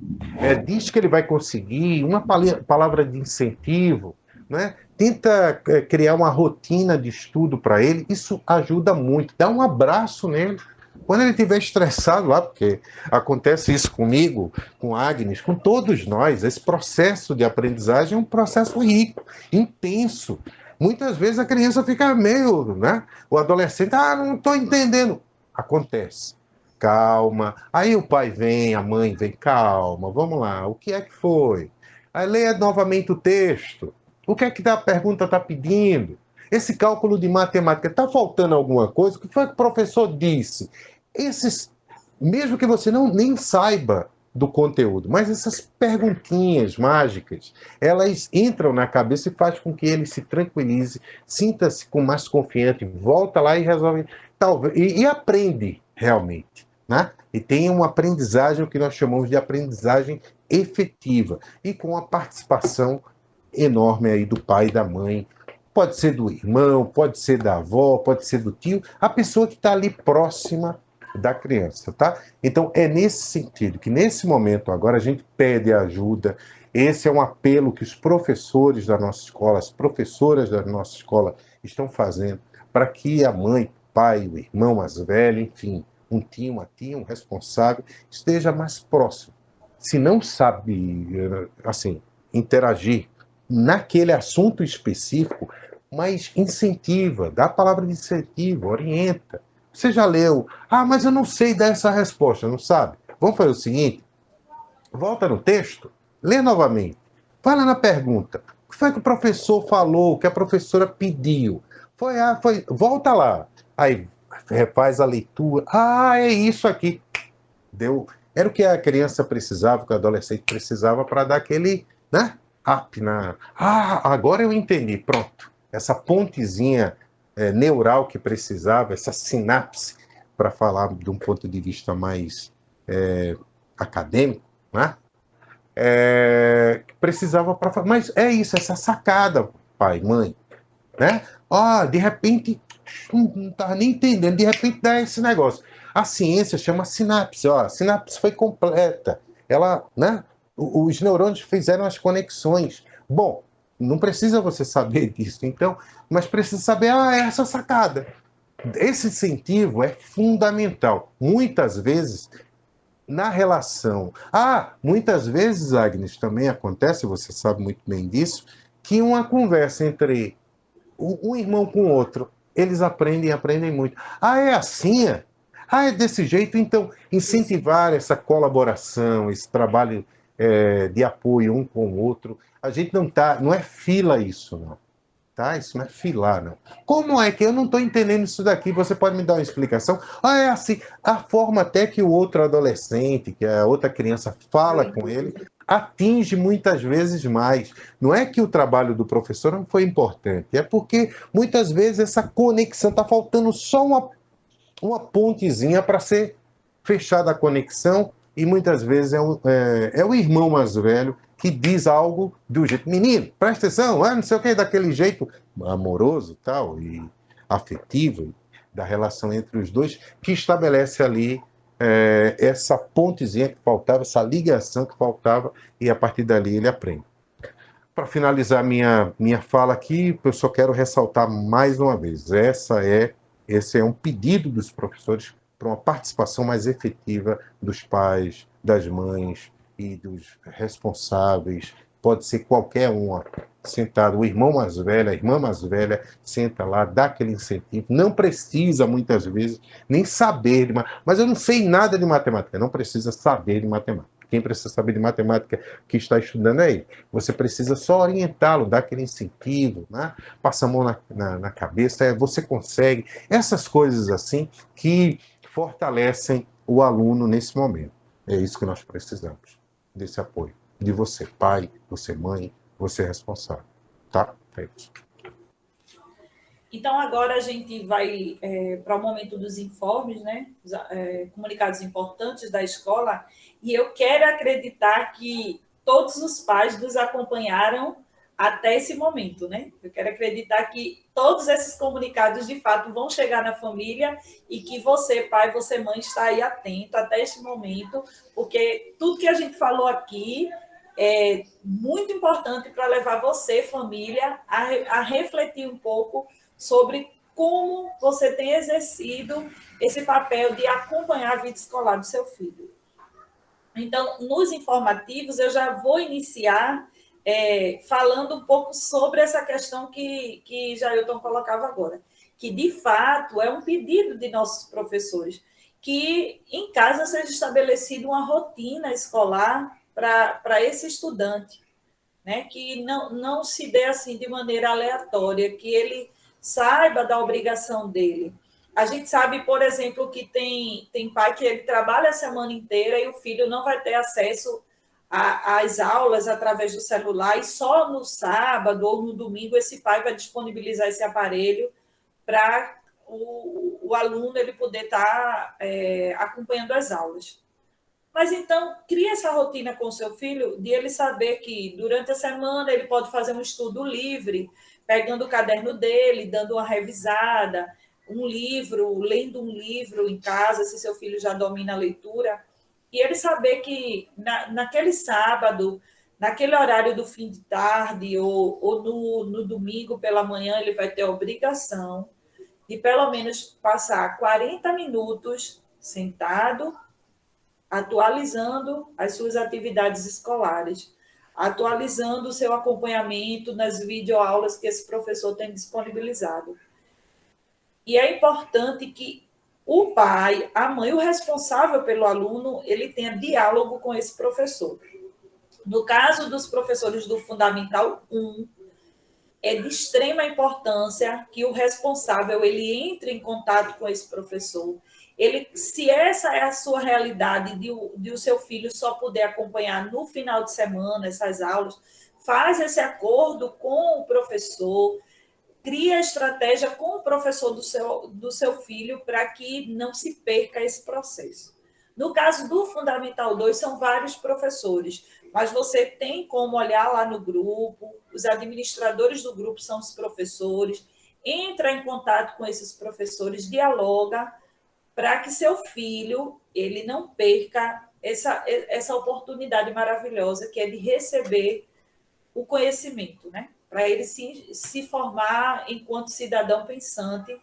diz que ele vai conseguir, uma palavra de incentivo, né? Tenta criar uma rotina de estudo para ele, isso ajuda muito. Dá um abraço nele. Quando ele estiver estressado lá, porque acontece isso comigo, com Agnes, com todos nós, esse processo de aprendizagem é um processo rico, intenso. Muitas vezes a criança fica meio, né? O adolescente, não estou entendendo. Acontece. Calma. Aí o pai vem, a mãe vem, calma, vamos lá, o que é que foi? Aí leia novamente o texto. O que é que a pergunta está pedindo? Esse cálculo de matemática, está faltando alguma coisa? O que foi que o professor disse? Mesmo que você nem saiba do conteúdo, mas essas perguntinhas mágicas, elas entram na cabeça e faz com que ele se tranquilize, sinta-se com mais confiante, volta lá e resolve, talvez, e aprende realmente, né? E tem uma aprendizagem, o que nós chamamos de aprendizagem efetiva, e com a participação enorme aí do pai e da mãe, pode ser do irmão, pode ser da avó, pode ser do tio, a pessoa que está ali próxima da criança, tá? Então é nesse sentido que nesse momento agora a gente pede ajuda. Esse é um apelo que os professores da nossa escola, as professoras da nossa escola estão fazendo para que a mãe, o pai, o irmão mais velho, enfim, um tio, uma tia, um responsável, esteja mais próximo. Se não sabe, assim, interagir naquele assunto específico, mas incentiva, dá a palavra de incentivo, orienta. Você já leu? Mas eu não sei dar essa resposta, não sabe? Vamos fazer o seguinte, volta no texto, lê novamente, vai lá na pergunta. O que foi que o professor falou, o que a professora pediu? Volta lá. Aí refaz a leitura. É isso aqui. Deu. Era o que a criança precisava, o que o adolescente precisava para dar aquele, né? Agora eu entendi, pronto. Essa pontezinha neural que precisava, essa sinapse, para falar de um ponto de vista mais acadêmico, né? Que precisava para... Mas é isso, essa sacada, pai, mãe, né? De repente, não estava nem entendendo, de repente dá esse negócio. A ciência chama sinapse. Ó, a sinapse foi completa. Ela, né? Os neurônios fizeram as conexões. Bom, não precisa você saber disso, então, mas precisa saber essa sacada. Esse incentivo é fundamental. Muitas vezes, na relação. Muitas vezes, Agnes, também acontece, você sabe muito bem disso, que uma conversa entre um irmão com o outro, eles aprendem muito. É assim? É desse jeito? Então, incentivar essa colaboração, esse trabalho de apoio um com o outro, a gente não é fila isso, não. Tá? Isso não é filar, não. Como é que eu não estou entendendo isso daqui? Você pode me dar uma explicação? É assim, a forma até que o outro adolescente, que a outra criança fala com ele, atinge muitas vezes mais. Não é que o trabalho do professor não foi importante, é porque muitas vezes essa conexão está faltando só uma pontezinha para ser fechada a conexão, e muitas vezes é o irmão mais velho que diz algo do jeito, menino, presta atenção, não sei o que, daquele jeito amoroso tal, e afetivo da relação entre os dois, que estabelece ali essa pontezinha que faltava, essa ligação que faltava, e a partir dali ele aprende. Para finalizar minha fala aqui, eu só quero ressaltar mais uma vez, esse é um pedido dos professores para uma participação mais efetiva dos pais, das mães e dos responsáveis. Pode ser qualquer um sentado, o irmão mais velho, a irmã mais velha, senta lá, dá aquele incentivo. Não precisa, muitas vezes, nem saber, mas eu não sei nada de matemática. Não precisa saber de matemática. Quem precisa saber de matemática que está estudando é ele. Você precisa só orientá-lo, dar aquele incentivo, né? Passa a mão na cabeça, você consegue. Essas coisas assim que fortalecem o aluno nesse momento. É isso que nós precisamos, desse apoio. De você, pai, você, mãe, você responsável. Tá? É isso. Então, agora a gente vai para o momento dos informes, né? Comunicados importantes da escola, e eu quero acreditar que todos os pais nos acompanharam até esse momento, né? Eu quero acreditar que todos esses comunicados, de fato, vão chegar na família e que você, pai, você, mãe, está aí atento até esse momento, porque tudo que a gente falou aqui é muito importante para levar você, família, a refletir um pouco sobre como você tem exercido esse papel de acompanhar a vida escolar do seu filho. Então, nos informativos, eu já vou iniciar falando um pouco sobre essa questão que Jailton colocava agora, que, de fato, é um pedido de nossos professores, que em casa seja estabelecida uma rotina escolar para esse estudante, né? Que não se dê assim de maneira aleatória, que ele saiba da obrigação dele. A gente sabe, por exemplo, que tem pai que ele trabalha a semana inteira e o filho não vai ter acesso às aulas através do celular, e só no sábado ou no domingo esse pai vai disponibilizar esse aparelho para o aluno ele poder estar acompanhando as aulas. Mas então, cria essa rotina com o seu filho de ele saber que durante a semana ele pode fazer um estudo livre, pegando o caderno dele, dando uma revisada, um livro, lendo um livro em casa, se seu filho já domina a leitura, e ele saber que naquele sábado, naquele horário do fim de tarde ou no domingo pela manhã, ele vai ter a obrigação de pelo menos passar 40 minutos sentado, atualizando as suas atividades escolares, atualizando o seu acompanhamento nas videoaulas que esse professor tem disponibilizado. E é importante que o pai, a mãe, o responsável pelo aluno, ele tenha diálogo com esse professor. No caso dos professores do Fundamental 1, é de extrema importância que o responsável ele entre em contato com esse professor. Se essa é a sua realidade de o seu filho só poder acompanhar no final de semana essas aulas, faz esse acordo com o professor, cria estratégia com o professor do seu filho para que não se perca esse processo. No caso do Fundamental 2, são vários professores, mas você tem como olhar lá no grupo, os administradores do grupo são os professores, entra em contato com esses professores, dialoga para que seu filho ele não perca essa oportunidade maravilhosa que é de receber o conhecimento, né? Para ele se formar enquanto cidadão pensante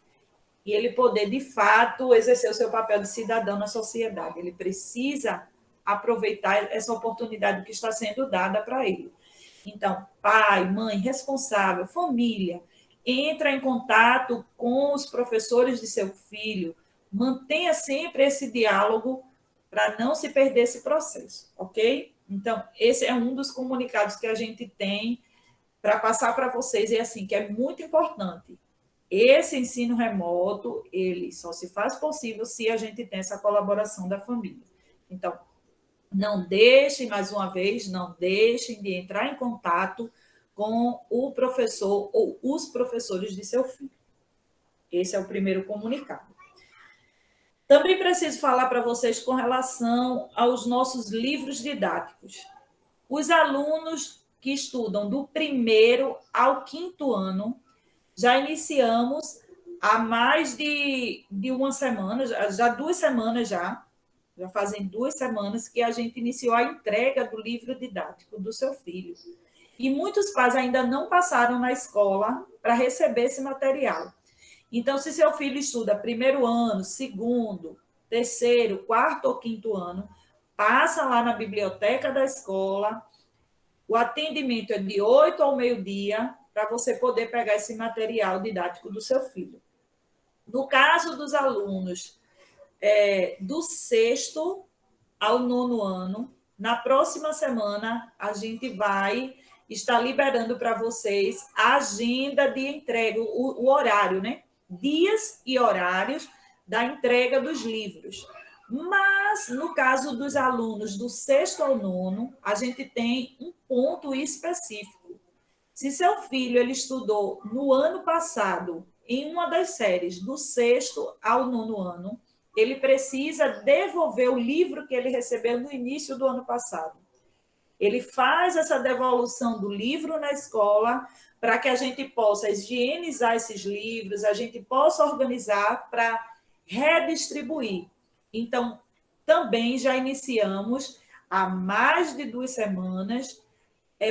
e ele poder, de fato, exercer o seu papel de cidadão na sociedade. Ele precisa aproveitar essa oportunidade que está sendo dada para ele. Então, pai, mãe, responsável, família, entra em contato com os professores de seu filho, mantenha sempre esse diálogo para não se perder esse processo, ok? Então, esse é um dos comunicados que a gente tem para passar para vocês, e assim, que é muito importante. Esse ensino remoto, ele só se faz possível se a gente tem essa colaboração da família. Então, não deixem, mais uma vez, não deixem de entrar em contato com o professor ou os professores de seu filho. Esse é o primeiro comunicado. Também preciso falar para vocês com relação aos nossos livros didáticos. Os alunos que estudam do 1º ao 5º ano, já iniciamos há mais de uma semana, já 2 semanas já fazem 2 semanas que a gente iniciou a entrega do livro didático do seu filho. E muitos pais ainda não passaram na escola para receber esse material. Então, se seu filho estuda 1º ano, 2º, 3º, 4º ou 5º ano, passa lá na biblioteca da escola. O atendimento é de 8 ao meio-dia, para você poder pegar esse material didático do seu filho. No caso dos alunos do 6º ao 9º ano, na próxima semana, a gente vai estar liberando para vocês a agenda de entrega, o horário, né? Dias e horários da entrega dos livros. Mas, no caso dos alunos do 6º ao 9º, a gente tem um ponto específico. Se seu filho ele estudou no ano passado, em uma das séries, do 6º ao 9º ano, ele precisa devolver o livro que ele recebeu no início do ano passado. Ele faz essa devolução do livro na escola para que a gente possa higienizar esses livros, a gente possa organizar para redistribuir. Então, também já iniciamos há mais de 2 semanas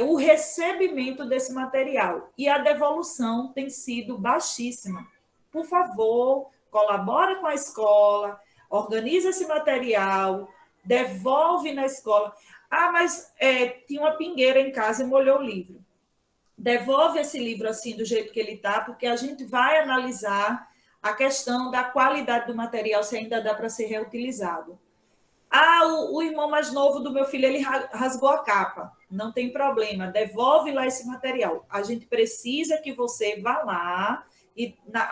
o recebimento desse material. E a devolução tem sido baixíssima. Por favor, colabora com a escola, organiza esse material, devolve na escola. Ah, mas tinha uma pingueira em casa e molhou o livro. Devolve esse livro assim, do jeito que ele está, porque a gente vai analisar a questão da qualidade do material, se ainda dá para ser reutilizado. Ah, o irmão mais novo do meu filho, ele rasgou a capa. Não tem problema, devolve lá esse material. A gente precisa que você vá lá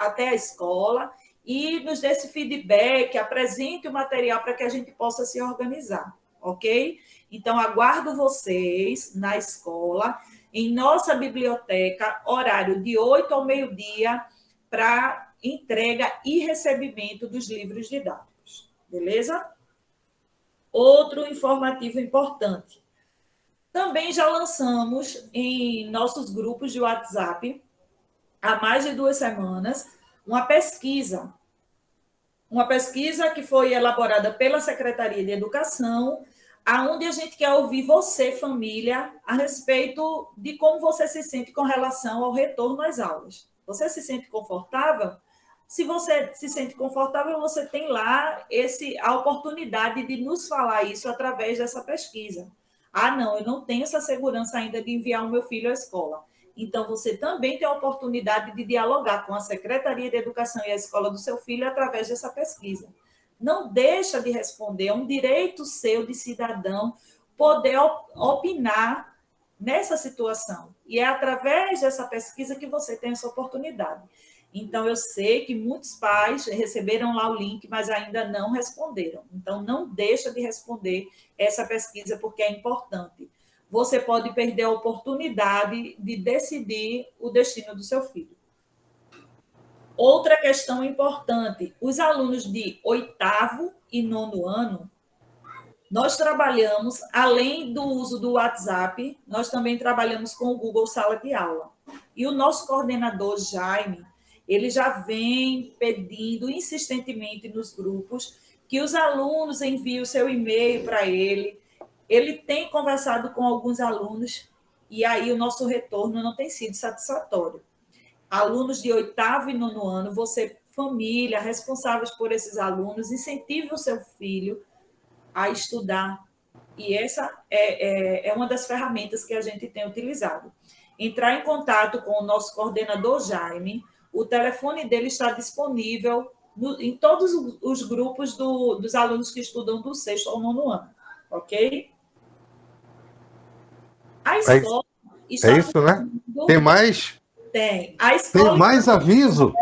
até a escola e nos dê esse feedback, apresente o material para que a gente possa se organizar, ok? Então, aguardo vocês na escola, em nossa biblioteca, horário de 8 ao meio-dia, para entrega e recebimento dos livros didáticos, beleza? Outro informativo importante. Também já lançamos em nossos grupos de WhatsApp, há mais de 2 semanas, uma pesquisa que foi elaborada pela Secretaria de Educação, aonde a gente quer ouvir você, família, a respeito de como você se sente com relação ao retorno às aulas. Você se sente confortável? Se você se sente confortável, você tem lá a oportunidade de nos falar isso através dessa pesquisa. Ah, não, eu não tenho essa segurança ainda de enviar o meu filho à escola. Então, você também tem a oportunidade de dialogar com a Secretaria de Educação e a escola do seu filho através dessa pesquisa. Não deixa de responder, é um direito seu de cidadão poder opinar nessa situação. E é através dessa pesquisa que você tem essa oportunidade. Então, eu sei que muitos pais receberam lá o link, mas ainda não responderam. Então, não deixa de responder essa pesquisa, porque é importante. Você pode perder a oportunidade de decidir o destino do seu filho. Outra questão importante, os alunos de 8º e 9º ano, nós trabalhamos, além do uso do WhatsApp, nós também trabalhamos com o Google Sala de Aula. E o nosso coordenador, Jaime, ele já vem pedindo insistentemente nos grupos que os alunos enviem o seu e-mail para ele. Ele tem conversado com alguns alunos e aí o nosso retorno não tem sido satisfatório. Alunos de 8º e 9º ano, você, família, responsáveis por esses alunos, incentive o seu filho a estudar. E essa é uma das ferramentas que a gente tem utilizado. Entrar em contato com o nosso coordenador Jaime, o telefone dele está disponível em todos os grupos dos alunos que estudam do 6º ao 9º ano, ok? A escola está isso, né? Tem mais? Tem. A Tem escola mais aviso?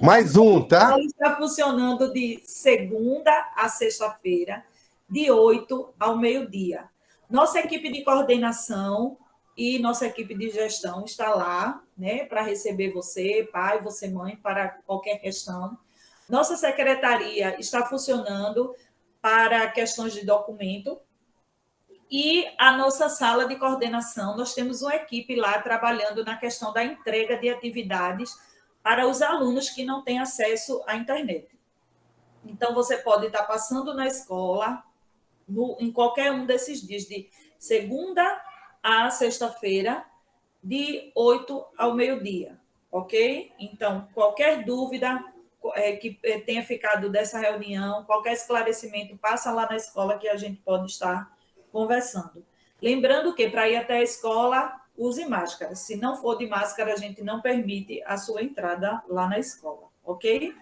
Mais um, tá? está funcionando de segunda a sexta-feira, de 8 ao meio-dia. Nossa equipe de coordenação e nossa equipe de gestão está lá, né, para receber você, pai, você, mãe, para qualquer questão. Nossa secretaria está funcionando para questões de documento. E a nossa sala de coordenação, nós temos uma equipe lá trabalhando na questão da entrega de atividades para os alunos que não têm acesso à internet. Então, você pode estar passando na escola, em qualquer um desses dias, de segunda a sexta-feira, de 8 ao meio-dia, ok? Então, qualquer dúvida que tenha ficado dessa reunião, qualquer esclarecimento, passa lá na escola que a gente pode estar conversando. Lembrando que para ir até a escola, use máscara. Se não for de máscara, a gente não permite a sua entrada lá na escola, ok?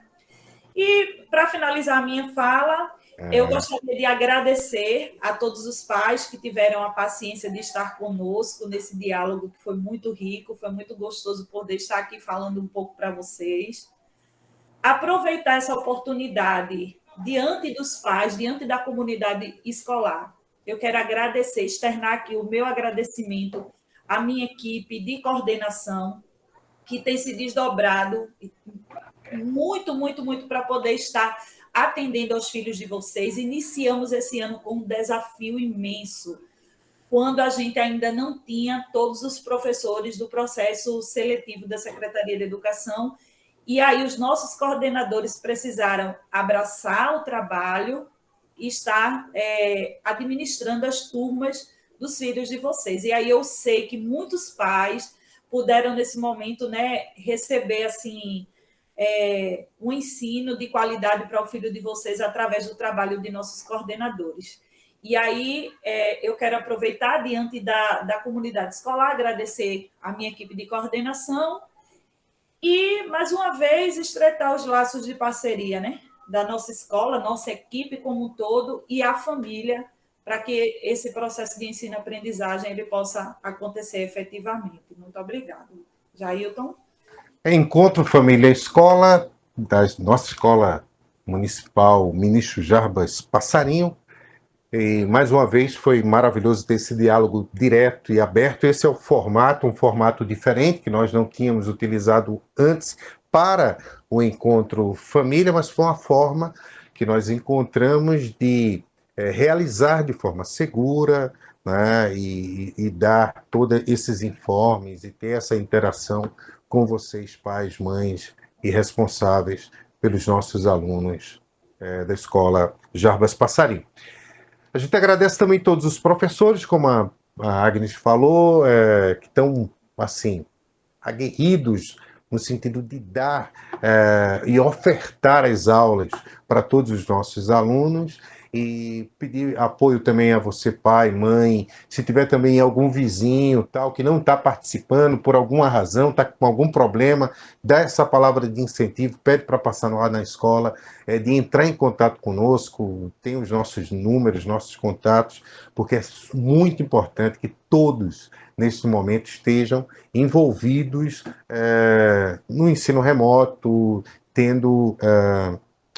E para finalizar a minha fala, eu gostaria de agradecer a todos os pais que tiveram a paciência de estar conosco nesse diálogo que foi muito rico, foi muito gostoso poder estar aqui falando um pouco para vocês. Aproveitar essa oportunidade diante dos pais, diante da comunidade escolar. Eu quero agradecer, externar aqui o meu agradecimento à minha equipe de coordenação, que tem se desdobrado muito, muito, muito para poder estar atendendo aos filhos de vocês. Iniciamos esse ano com um desafio imenso, quando a gente ainda não tinha todos os professores do processo seletivo da Secretaria de Educação, e aí os nossos coordenadores precisaram abraçar o trabalho e estar administrando as turmas dos filhos de vocês. E aí eu sei que muitos pais puderam, nesse momento, né, receber assim, um ensino de qualidade para o filho de vocês através do trabalho de nossos coordenadores. E aí eu quero aproveitar, diante da comunidade escolar, agradecer a minha equipe de coordenação e, mais uma vez, estreitar os laços de parceria, né, da nossa escola, nossa equipe como um todo e a família, para que esse processo de ensino-aprendizagem ele possa acontecer efetivamente. Muito obrigada. Jailton? Encontro Família Escola, da nossa escola municipal Ministro Jarbas Passarinho. E, mais uma vez, foi maravilhoso ter esse diálogo direto e aberto. Esse é o formato, um formato diferente, que nós não tínhamos utilizado antes para o Encontro Família, mas foi uma forma que nós encontramos de realizar de forma segura, né, e dar todos esses informes e ter essa interação com vocês, pais, mães e responsáveis pelos nossos alunos da escola Jarbas Passarinho. A gente agradece também todos os professores, como a Agnes falou, que estão, assim, aguerridos no sentido de dar e ofertar as aulas para todos os nossos alunos, e pedir apoio também a você, pai, mãe, se tiver também algum vizinho tal que não está participando por alguma razão, está com algum problema, dá essa palavra de incentivo, pede para passar lá na escola, de entrar em contato conosco, tem os nossos números, nossos contatos, porque é muito importante que todos, nesse momento, estejam envolvidos no ensino remoto, tendo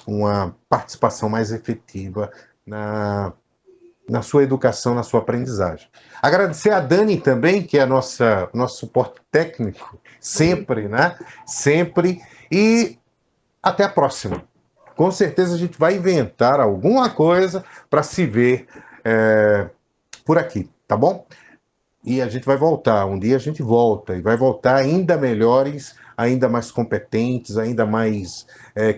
uma participação mais efetiva na sua educação, na sua aprendizagem. Agradecer a Dani também, que é nosso suporte técnico, sempre, né? Sempre. E até a próxima. Com certeza a gente vai inventar alguma coisa para se ver por aqui, tá bom? E a gente vai voltar, um dia a gente volta, e vai voltar ainda melhores, ainda mais competentes, ainda mais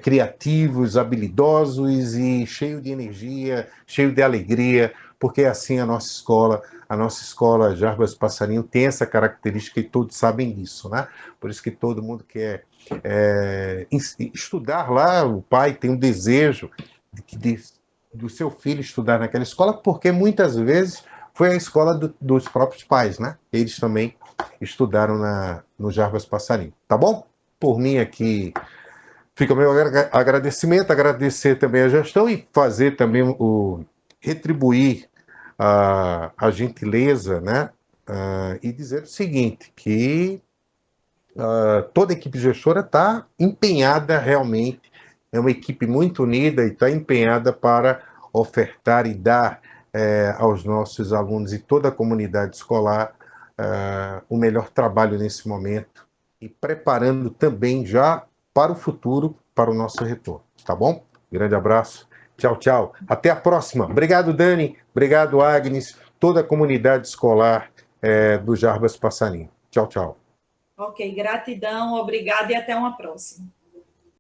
criativos, habilidosos e cheio de energia, cheio de alegria, porque é assim a nossa escola Jarbas Passarinho tem essa característica e todos sabem disso, né? Por isso que todo mundo quer estudar lá, o pai tem um desejo do seu filho estudar naquela escola, porque muitas vezes foi a escola dos próprios pais, né? Eles também estudaram no Jarbas Passarinho, tá bom? Por mim aqui fica o meu agradecimento, agradecer também a gestão e fazer também retribuir a gentileza, né? E dizer o seguinte, que toda a equipe gestora está empenhada realmente, é uma equipe muito unida e está empenhada para ofertar e dar aos nossos alunos e toda a comunidade escolar o melhor trabalho nesse momento e preparando também já para o futuro, para o nosso retorno, tá bom? Grande abraço, tchau, tchau. Até a próxima. Obrigado, Dani, obrigado, Agnes, toda a comunidade escolar do Jarbas Passarinho. Tchau, tchau. Ok, gratidão, obrigada e até uma próxima.